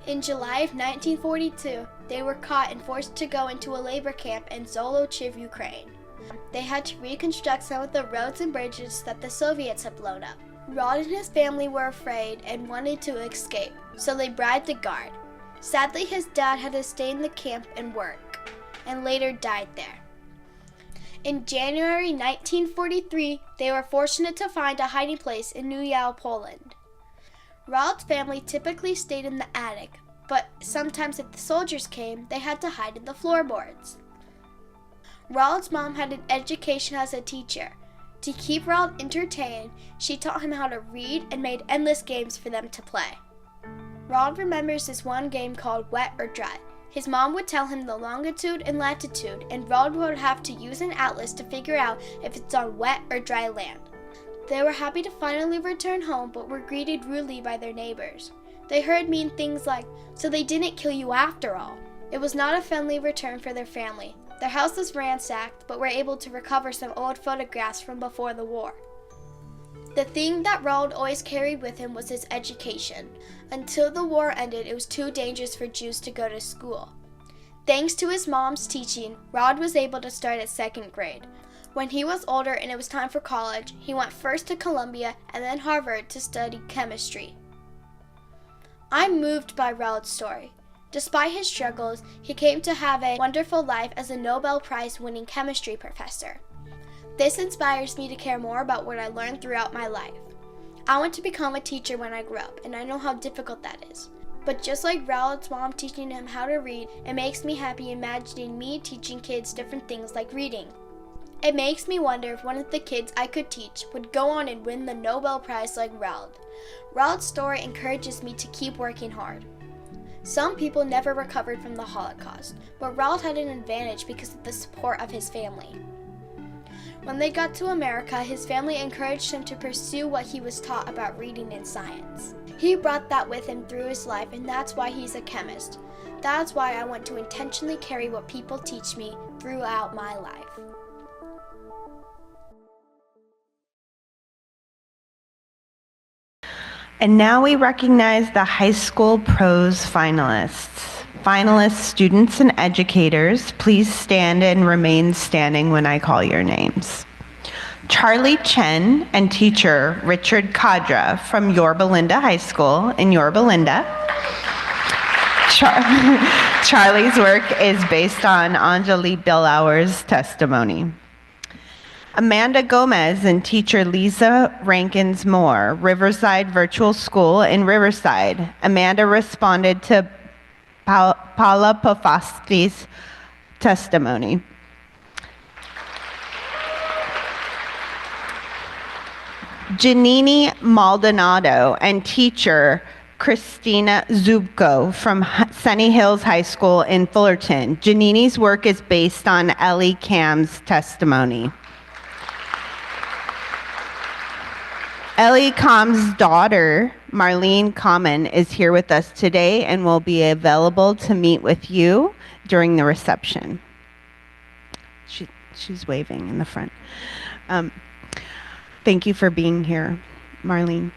In July of 1942, they were caught and forced to go into a labor camp in Zolochiv, Ukraine. They had to reconstruct some of the roads and bridges that the Soviets had blown up. Roald and his family were afraid and wanted to escape, so they bribed the guard. Sadly, his dad had to stay in the camp and work, and later died there. In January 1943, they were fortunate to find a hiding place in Nuyau, Poland. Roald's family typically stayed in the attic, but sometimes if the soldiers came, they had to hide in the floorboards. Roald's mom had an education as a teacher. To keep Roald entertained, she taught him how to read and made endless games for them to play. Roald remembers this one game called Wet or Dry. His mom would tell him the longitude and latitude, and Roald would have to use an atlas to figure out if it's on wet or dry land. They were happy to finally return home, but were greeted rudely by their neighbors. They heard mean things like, "So they didn't kill you after all." It was not a friendly return for their family. Their house was ransacked, but were able to recover some old photographs from before the war. The thing that Roald always carried with him was his education. Until the war ended, it was too dangerous for Jews to go to school. Thanks to his mom's teaching, Roald was able to start at 2nd grade. When he was older and it was time for college, he went first to Columbia and then Harvard to study chemistry. I'm moved by Roald's story. Despite his struggles, he came to have a wonderful life as a Nobel Prize-winning chemistry professor. This inspires me to care more about what I learned throughout my life. I want to become a teacher when I grow up, and I know how difficult that is. But just like Raoul's mom teaching him how to read, it makes me happy imagining me teaching kids different things like reading. It makes me wonder if one of the kids I could teach would go on and win the Nobel Prize like Raoul. Raoul's story encourages me to keep working hard. Some people never recovered from the Holocaust, but Raoul had an advantage because of the support of his family. When they got to America, his family encouraged him to pursue what he was taught about reading and science. He brought that with him through his life, and that's why he's a chemist. That's why I want to intentionally carry what people teach me throughout my life. And now we recognize the high school prose finalists. Finalists, students, and educators, please stand and remain standing when I call your names. Charlie Chen and teacher Richard Kadra from Yorba Linda High School in Yorba Linda. Charlie's work is based on Anjali Billauer's testimony. Amanda Gomez and teacher Lisa Rankins Moore, Riverside Virtual School in Riverside. Amanda responded to Paula Pofosky's testimony. Janini Maldonado and teacher Christina Zubko from Sunny Hills High School in Fullerton. Janini's work is based on Ellie Cam's testimony. Ellie Kam's daughter, Marlene Kamen, is here with us today and will be available to meet with you during the reception. She's waving in the front. Thank you for being here, Marlene.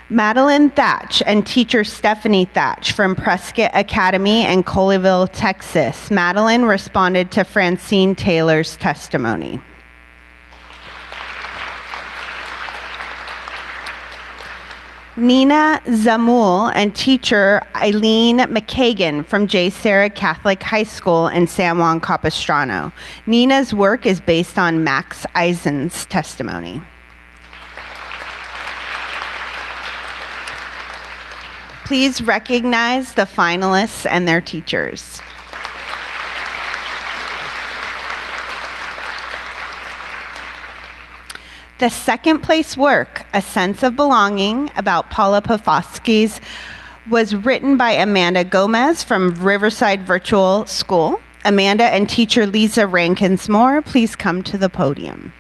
Madeline Thatch and teacher Stephanie Thatch from Prescott Academy in Colleyville, Texas. Madeline responded to Francine Taylor's testimony. Nina Zamul and teacher Eileen McKagan from J. Sarah Catholic High School in San Juan Capistrano. Nina's work is based on Max Eisen's testimony. Please recognize the finalists and their teachers. The second place work, A Sense of Belonging, about Paula Pofosky's, was written by Amanda Gomez from Riverside Virtual School. Amanda and teacher Lisa Rankins Moore, please come to the podium.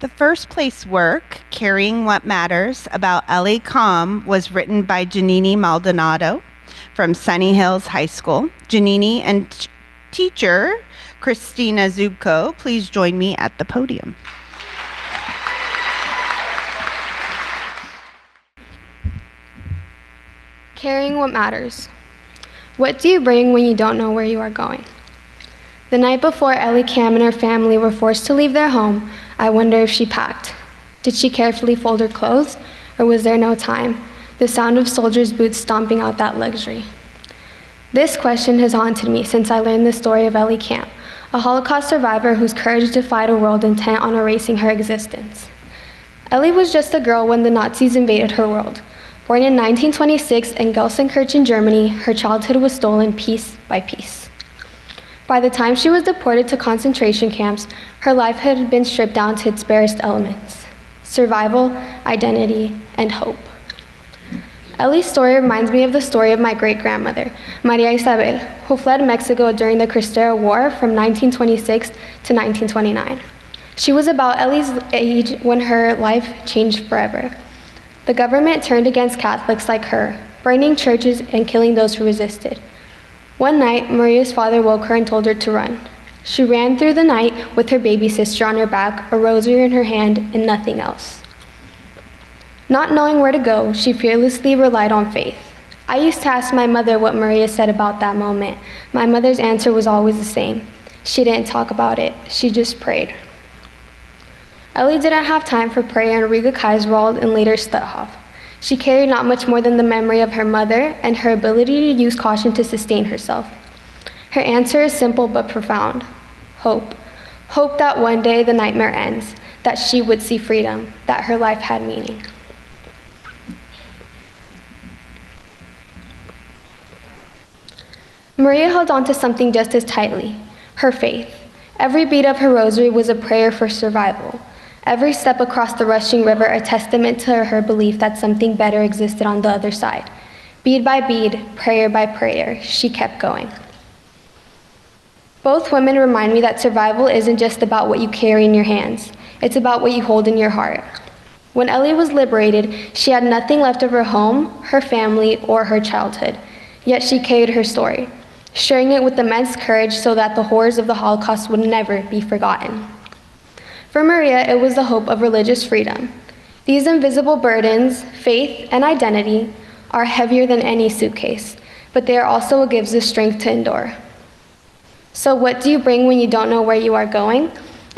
The first place work, Carrying What Matters, about Ellie Kam, was written by Janini Maldonado from Sunny Hills High School. Janini and teacher Christina Zubko, please join me at the podium. Carrying What Matters. What do you bring when you don't know where you are going? The night before Ellie Kam and her family were forced to leave their home, I wonder if she packed. Did she carefully fold her clothes, or was there no time? The sound of soldiers' boots stomping out that luxury. This question has haunted me since I learned the story of Ellie Kam, a Holocaust survivor whose courage defied a world intent on erasing her existence. Ellie was just a girl when the Nazis invaded her world. Born in 1926 in Gelsenkirchen, Germany, her childhood was stolen piece by piece. By the time she was deported to concentration camps, her life had been stripped down to its barest elements: survival, identity, and hope. Ellie's story reminds me of the story of my great-grandmother, Maria Isabel, who fled Mexico during the Cristero War from 1926 to 1929. She was about Ellie's age when her life changed forever. The government turned against Catholics like her, burning churches and killing those who resisted. One night, Maria's father woke her and told her to run. She ran through the night with her baby sister on her back, a rosary in her hand, and nothing else. Not knowing where to go, she fearlessly relied on faith. I used to ask my mother what Maria said about that moment. My mother's answer was always the same. She didn't talk about it, she just prayed. Ellie didn't have time for prayer in Riga Kaiserwald and later Stutthof. She carried not much more than the memory of her mother and her ability to use caution to sustain herself. Her answer is simple but profound. Hope. Hope that one day the nightmare ends, that she would see freedom, that her life had meaning. Maria held on to something just as tightly, her faith. Every beat of her rosary was a prayer for survival. Every step across the rushing river a testament to her belief that something better existed on the other side. Bead by bead, prayer by prayer, she kept going. Both women remind me that survival isn't just about what you carry in your hands. It's about what you hold in your heart. When Ellie was liberated, she had nothing left of her home, her family, or her childhood. Yet she carried her story, sharing it with immense courage so that the horrors of the Holocaust would never be forgotten. For Maria, it was the hope of religious freedom. These invisible burdens, faith and identity, are heavier than any suitcase, but they are also what gives us strength to endure. So what do you bring when you don't know where you are going?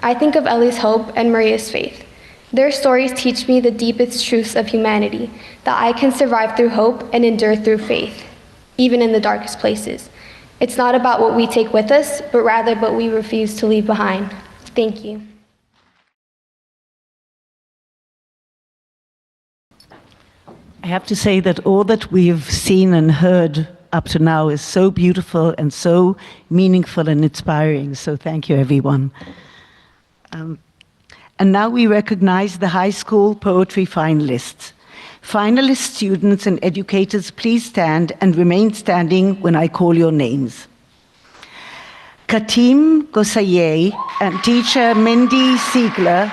I think of Ellie's hope and Maria's faith. Their stories teach me the deepest truths of humanity, that I can survive through hope and endure through faith, even in the darkest places. It's not about what we take with us, but rather what we refuse to leave behind. Thank you. I have to say that all that we've seen and heard up to now is so beautiful and so meaningful and inspiring. So thank you, everyone. And now we recognize the high school poetry finalists. Finalist students and educators, please stand and remain standing when I call your names. Katim Gosaye and teacher Mindy Siegler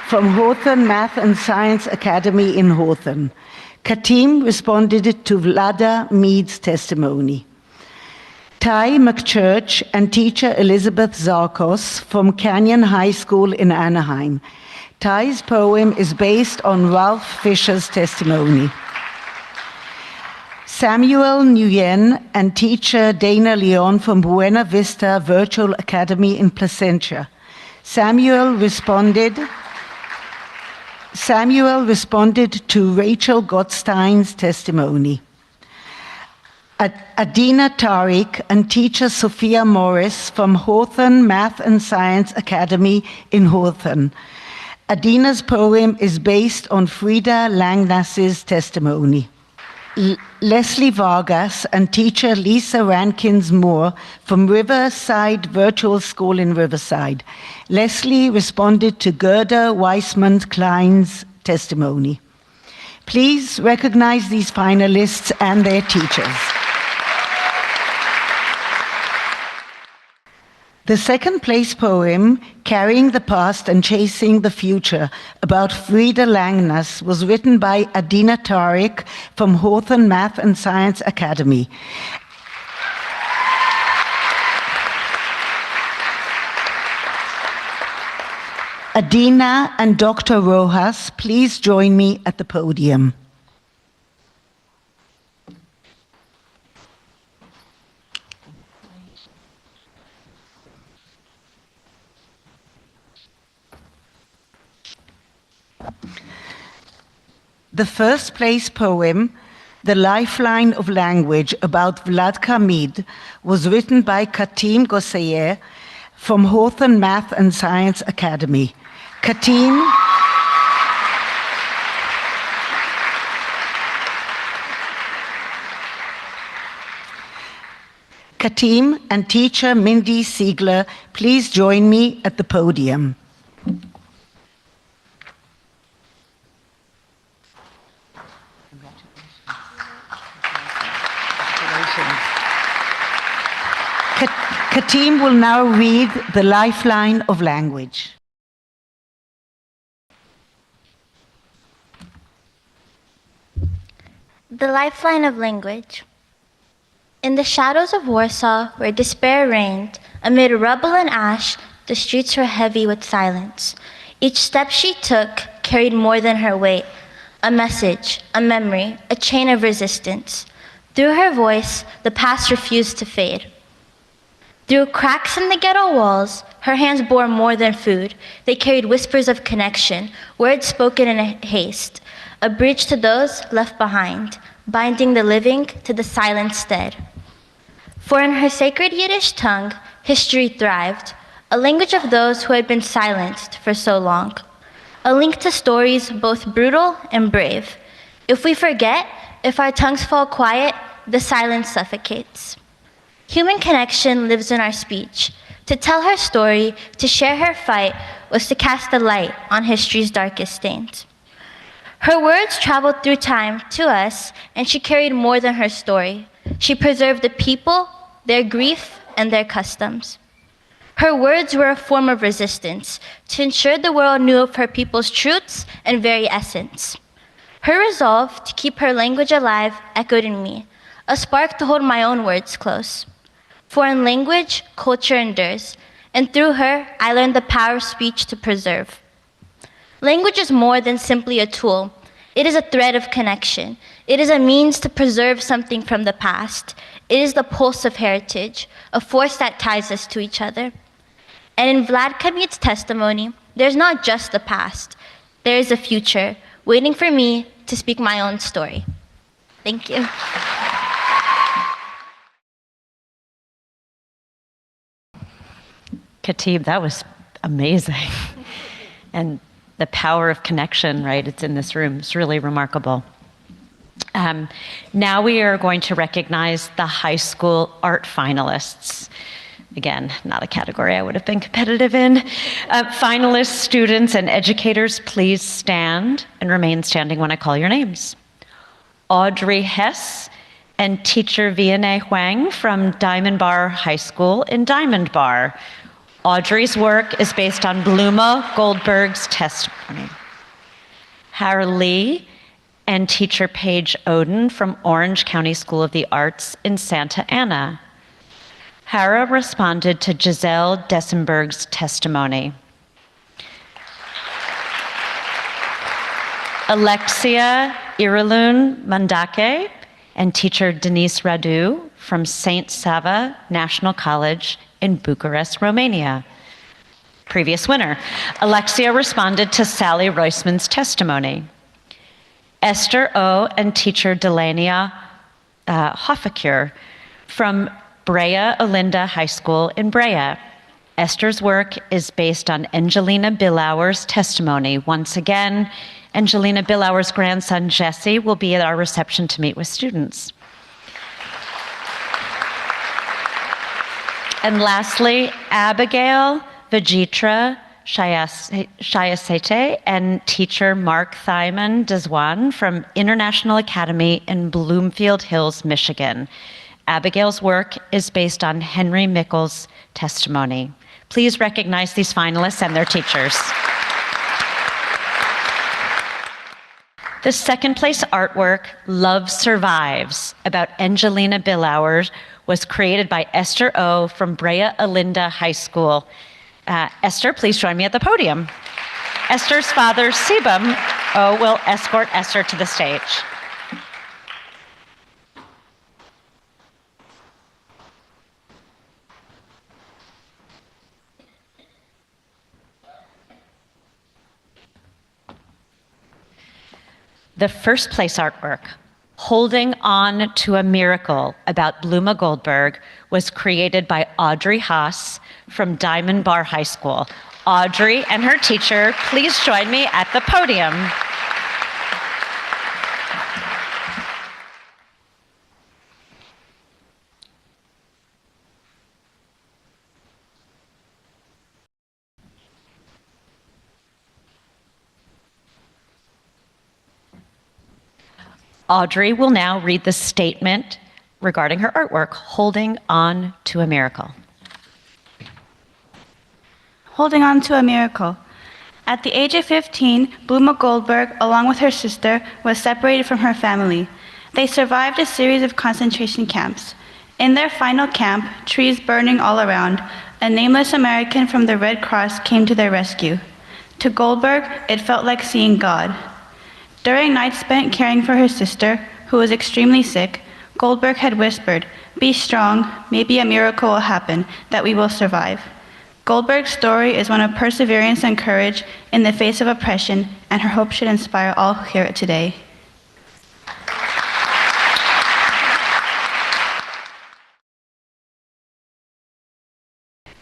from Hawthorne Math and Science Academy in Hawthorne. Katim responded to Vlada Mead's testimony. Ty McChurch and teacher Elizabeth Zarkos from Canyon High School in Anaheim. Ty's poem is based on Ralph Fisher's testimony. Samuel Nguyen and teacher Dana Leon from Buena Vista Virtual Academy in Placentia. Samuel responded to Rachel Gottstein's testimony. Adina Tariq and teacher Sophia Morris from Hawthorne Math and Science Academy in Hawthorne. Adina's poem is based on Frida Langnas's testimony. Leslie Vargas and teacher Lisa Rankins Moore from Riverside Virtual School in Riverside. Leslie responded to Gerda Weissman-Klein's testimony. Please recognize these finalists and their teachers. The second place poem, Carrying the Past and Chasing the Future, about Frida Langnas, was written by Adina Tariq from Hawthorne Math and Science Academy. Adina and Dr. Rojas, please join me at the podium. The first place poem, The Lifeline of Language, about Vladka Mead, was written by Katim Gosaye from Hawthorne Math and Science Academy. Katim and teacher Mindy Siegler, please join me at the podium. Katim will now read The Lifeline of Language. The Lifeline of Language. In the shadows of Warsaw, where despair reigned, amid rubble and ash, the streets were heavy with silence. Each step she took carried more than her weight. a message, a memory, a chain of resistance. Through her voice, the past refused to fade. Through cracks in the ghetto walls, her hands bore more than food. They carried whispers of connection, words spoken in haste, a bridge to those left behind, binding the living to the silenced dead. For in her sacred Yiddish tongue, history thrived, a language of those who had been silenced for so long, a link to stories both brutal and brave. If we forget, if our tongues fall quiet, the silence suffocates. Human connection lives in our speech. To tell her story, to share her fight, was to cast a light on history's darkest stains. Her words traveled through time to us, and she carried more than her story. She preserved the people, their grief, and their customs. Her words were a form of resistance to ensure the world knew of her people's truths and very essence. Her resolve to keep her language alive echoed in me, a spark to hold my own words close. For in language, culture endures, and through her, I learned the power of speech to preserve. Language is more than simply a tool. It is a thread of connection. It is a means to preserve something from the past. It is the pulse of heritage, a force that ties us to each other. And in Vlad Kamid's testimony, there's not just the past. There is a future waiting for me to speak my own story. Thank you. Khatib, that was amazing. And the power of connection, right? It's in this room. It's really remarkable. Now we are going to recognize the high school art finalists. Again, not a category I would have been competitive in. Finalists, students, and educators, please stand and remain standing when I call your names. Audrey Hess and teacher Vianney Huang from Diamond Bar High School in Diamond Bar. Audrey's work is based on Bluma Goldberg's testimony. Hara Lee and teacher Paige Oden from Orange County School of the Arts in Santa Ana. Hara responded to Giselle Dessenberg's testimony. Alexia Irilun Mandake and teacher Denise Radu from St. Sava National College in Bucharest, Romania. Previous winner. Alexia responded to Sally Reisman's testimony. Esther O and teacher Delania Hoffacure from Brea Olinda High School in Brea. Esther's work is based on Angelina Billauer's testimony. Once again, Angelina Billauer's grandson Jesse will be at our reception to meet with students. And lastly, Abigail Vajitra Shayasete and teacher Mark Thyman Deswan from International Academy in Bloomfield Hills, Michigan. Abigail's work is based on Henry Mickel's testimony. Please recognize these finalists and their teachers. The second place artwork, Love Survives, about Angelina Billauer, was created by Esther O from Brea Olinda High School. Esther, please join me at the podium. Esther's father, Sibam O, will escort Esther to the stage. The first place artwork, Holding On to a Miracle, about Bluma Goldberg, was created by Audrey Haas from Diamond Bar High School. Audrey and her teacher, please join me at the podium. Audrey will now read the statement regarding her artwork, Holding On to a Miracle. Holding on to a miracle. At the age of 15, Bluma Goldberg, along with her sister, was separated from her family. They survived a series of concentration camps. In their final camp, trees burning all around, a nameless American from the Red Cross came to their rescue. To Goldberg, it felt like seeing God. During nights spent caring for her sister, who was extremely sick, Goldberg had whispered, "Be strong, maybe a miracle will happen, that we will survive." Goldberg's story is one of perseverance and courage in the face of oppression, and her hope should inspire all who hear it today.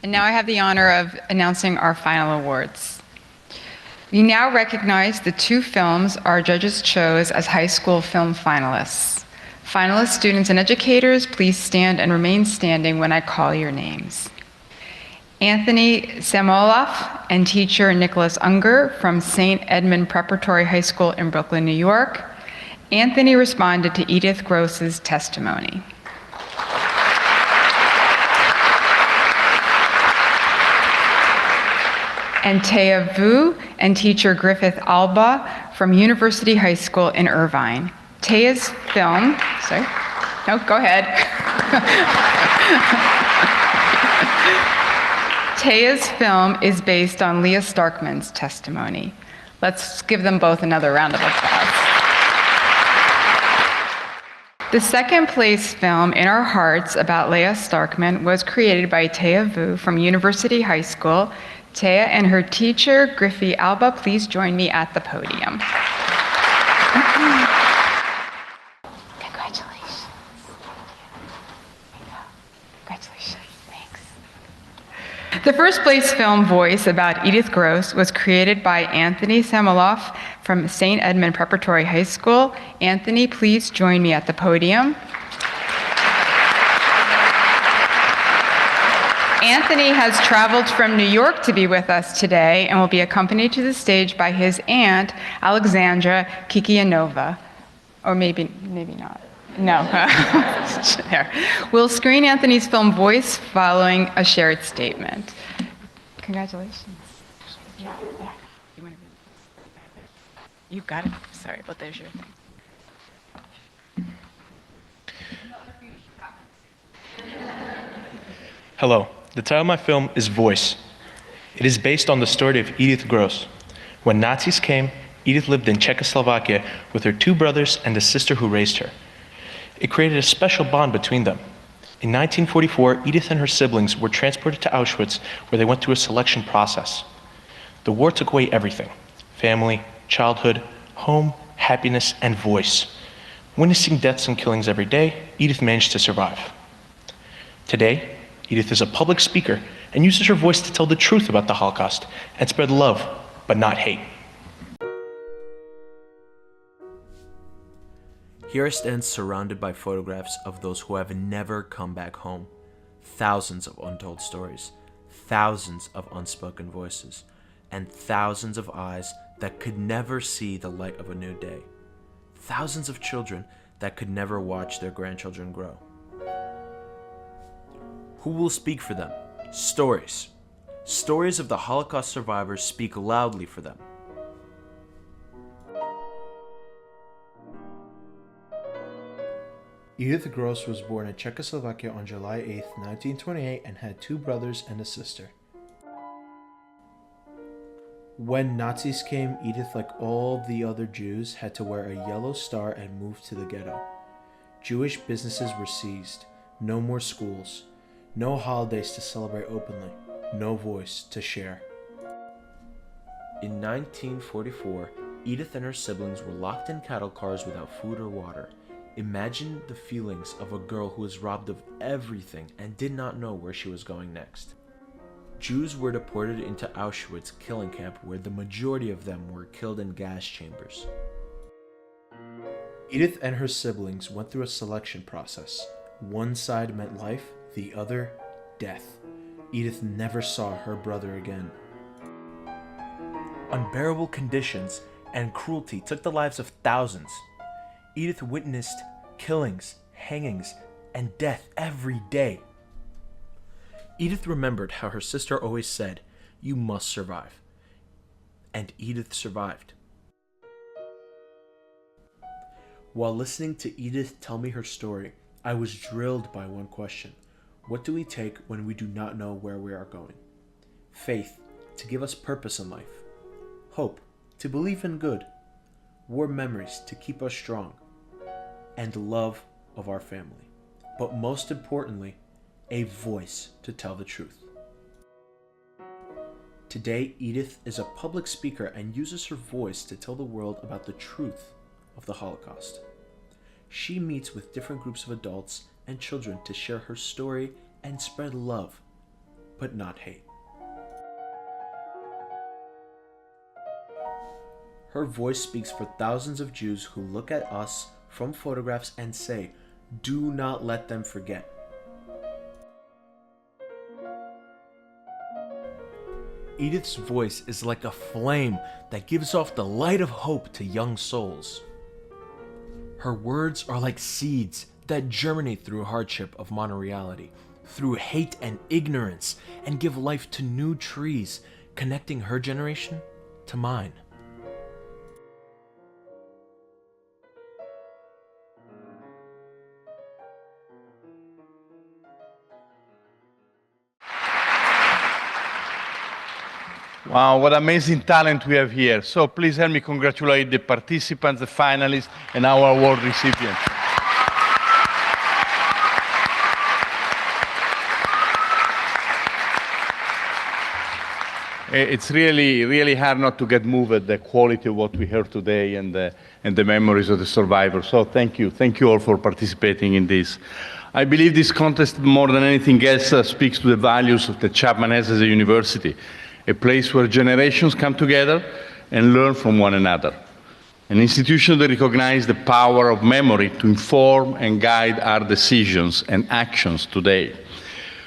And now I have the honor of announcing our final awards. We now recognize the 2 films our judges chose as high school film finalists. Finalist students and educators, please stand and remain standing when I call your names. Anthony Samueli and teacher Nicholas Unger from St. Edmund Preparatory High School in Brooklyn, New York. Anthony responded to Edith Gross's testimony. And Taya Vu and teacher Griffith Alba from University High School in Irvine. Taya's film, sorry, no, go ahead. Taya's film is based on Leah Starkman's testimony. Let's give them both another round of applause. The second place film, In Our Hearts, about Leah Starkman, was created by Taya Vu from University High School. Taya and her teacher, Griffith Alba, please join me at the podium. Congratulations. Congratulations. Thanks. The first place film, Voice, about Edith Gross, was created by Anthony Samueli from St. Edmund Preparatory High School. Anthony, please join me at the podium. Anthony has traveled from New York to be with us today and will be accompanied to the stage by his aunt, Alexandra Kikianova. Or maybe not. No. There. We'll screen Anthony's film Voice following a shared statement. Congratulations. Yeah, there. You've got it. Sorry, but there's your thing. Hello. The title of my film is Voice. It is based on the story of Edith Gross. When Nazis came, Edith lived in Czechoslovakia with her 2 brothers and the sister who raised her. It created a special bond between them. In 1944, Edith and her siblings were transported to Auschwitz, where they went through a selection process. The war took away everything: family, childhood, home, happiness, and voice. Witnessing deaths and killings every day, Edith managed to survive. Today, Edith is a public speaker and uses her voice to tell the truth about the Holocaust and spread love, but not hate. Here I stand surrounded by photographs of those who have never come back home. Thousands of untold stories, thousands of unspoken voices, and thousands of eyes that could never see the light of a new day. Thousands of children that could never watch their grandchildren grow. Who will speak for them? Stories. Stories of the Holocaust survivors speak loudly for them. Edith Gross was born in Czechoslovakia on July 8, 1928, and had 2 brothers and a sister. When Nazis came, Edith, like all the other Jews, had to wear a yellow star and move to the ghetto. Jewish businesses were seized. No more schools. No holidays to celebrate openly. No voice to share. In 1944, Edith and her siblings were locked in cattle cars without food or water. Imagine the feelings of a girl who was robbed of everything and did not know where she was going next. Jews were deported into Auschwitz killing camp, where the majority of them were killed in gas chambers. Edith and her siblings went through a selection process. One side meant life, the other, death. Edith never saw her brother again. Unbearable conditions and cruelty took the lives of thousands. Edith witnessed killings, hangings, and death every day. Edith remembered how her sister always said, "You must survive." And Edith survived. While listening to Edith tell me her story, I was drilled by one question. What do we take when we do not know where we are going? Faith, to give us purpose in life. Hope, to believe in good. warm memories to keep us strong, and love of our family. But most importantly, a voice to tell the truth. Today, Edith is a public speaker and uses her voice to tell the world about the truth of the Holocaust. She meets with different groups of adults and children to share her story and spread love, but not hate. Her voice speaks for thousands of Jews who look at us from photographs and say, "Do not let them forget." Edith's voice is like a flame that gives off the light of hope to young souls. Her words are like seeds that germinate through hardship of monoreality, through hate and ignorance, and give life to new trees, connecting her generation to mine. Wow, what amazing talent we have here. So please help me congratulate the participants, the finalists, and our award recipients. It's really hard not to get moved at the quality of what we heard today and the memories of the survivors. So thank you all for participating in this. I believe this contest, more than anything else, speaks to the values that Chapman has as a university. A place where generations come together and learn from one another. An institution that recognizes the power of memory to inform and guide our decisions and actions today.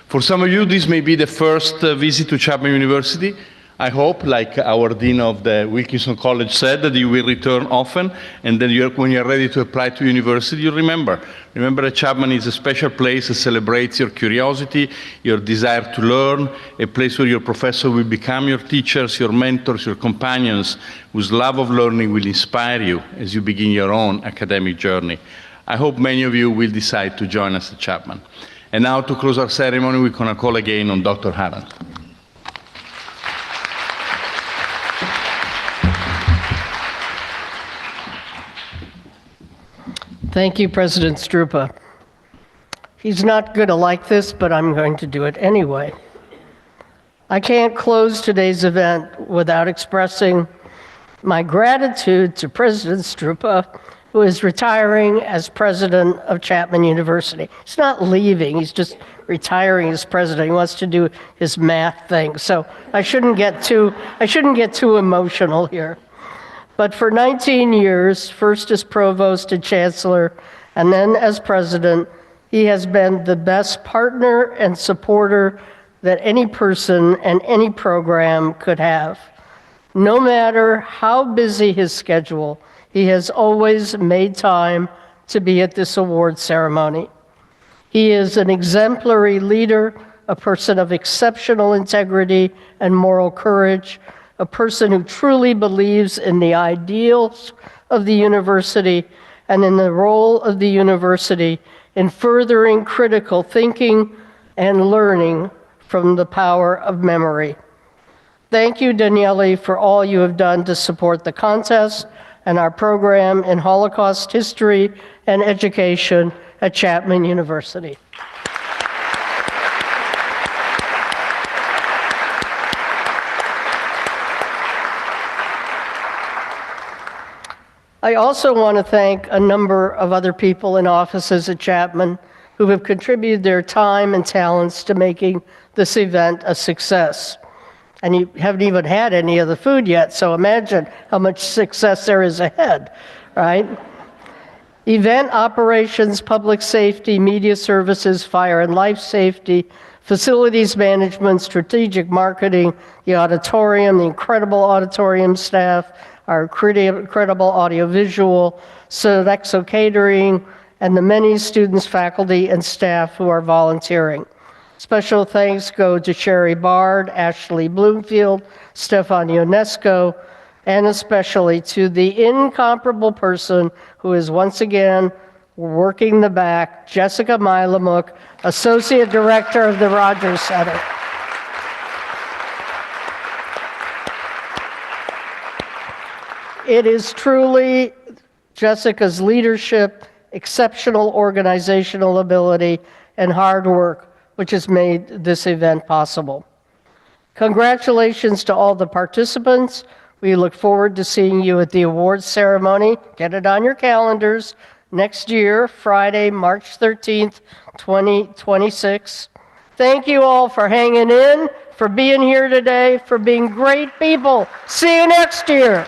For some of you, this may be the first visit to Chapman University. I hope, like our Dean of the Wilkinson College said, that you will return often, and then when you're ready to apply to university, you remember that Chapman is a special place that celebrates your curiosity, your desire to learn, a place where your professor will become your teachers, your mentors, your companions, whose love of learning will inspire you as you begin your own academic journey. I hope many of you will decide to join us at Chapman. And now, to close our ceremony, we're going to call again on Dr. Aron. Thank you, President Strupa. He's not going to like this, but I'm going to do it anyway. I can't close today's event without expressing my gratitude to President Strupa, who is retiring as president of Chapman University. He's not leaving, he's just retiring as president. He wants to do his math thing, so I shouldn't get too emotional here. But for 19 years, first as provost and chancellor, and then as president, he has been the best partner and supporter that any person and any program could have. No matter how busy his schedule, he has always made time to be at this award ceremony. He is an exemplary leader, a person of exceptional integrity and moral courage, a person who truly believes in the ideals of the university and in the role of the university in furthering critical thinking and learning from the power of memory. Thank you, Daniele, for all you have done to support the contest and our program in Holocaust history and education at Chapman University. I also want to thank a number of other people in offices at Chapman who have contributed their time and talents to making this event a success. And you haven't even had any of the food yet, so imagine how much success there is ahead, right? Event operations, public safety, media services, fire and life safety, facilities management, strategic marketing, the auditorium, the incredible auditorium staff, our incredible audiovisual, Sodexo catering, and the many students, faculty, and staff who are volunteering. Special thanks go to Sherry Bard, Ashley Bloomfield, Stefan Ionesco, and especially to the incomparable person who is once again working the back, Jessica Milamuk, Associate Director of the Rogers Center. It is truly Jessica's leadership, exceptional organizational ability, and hard work which has made this event possible. Congratulations to all the participants. We look forward to seeing you at the awards ceremony. Get it on your calendars. Next year, Friday, March 13th, 2026. Thank you all for hanging in, for being here today, for being great people. See you next year.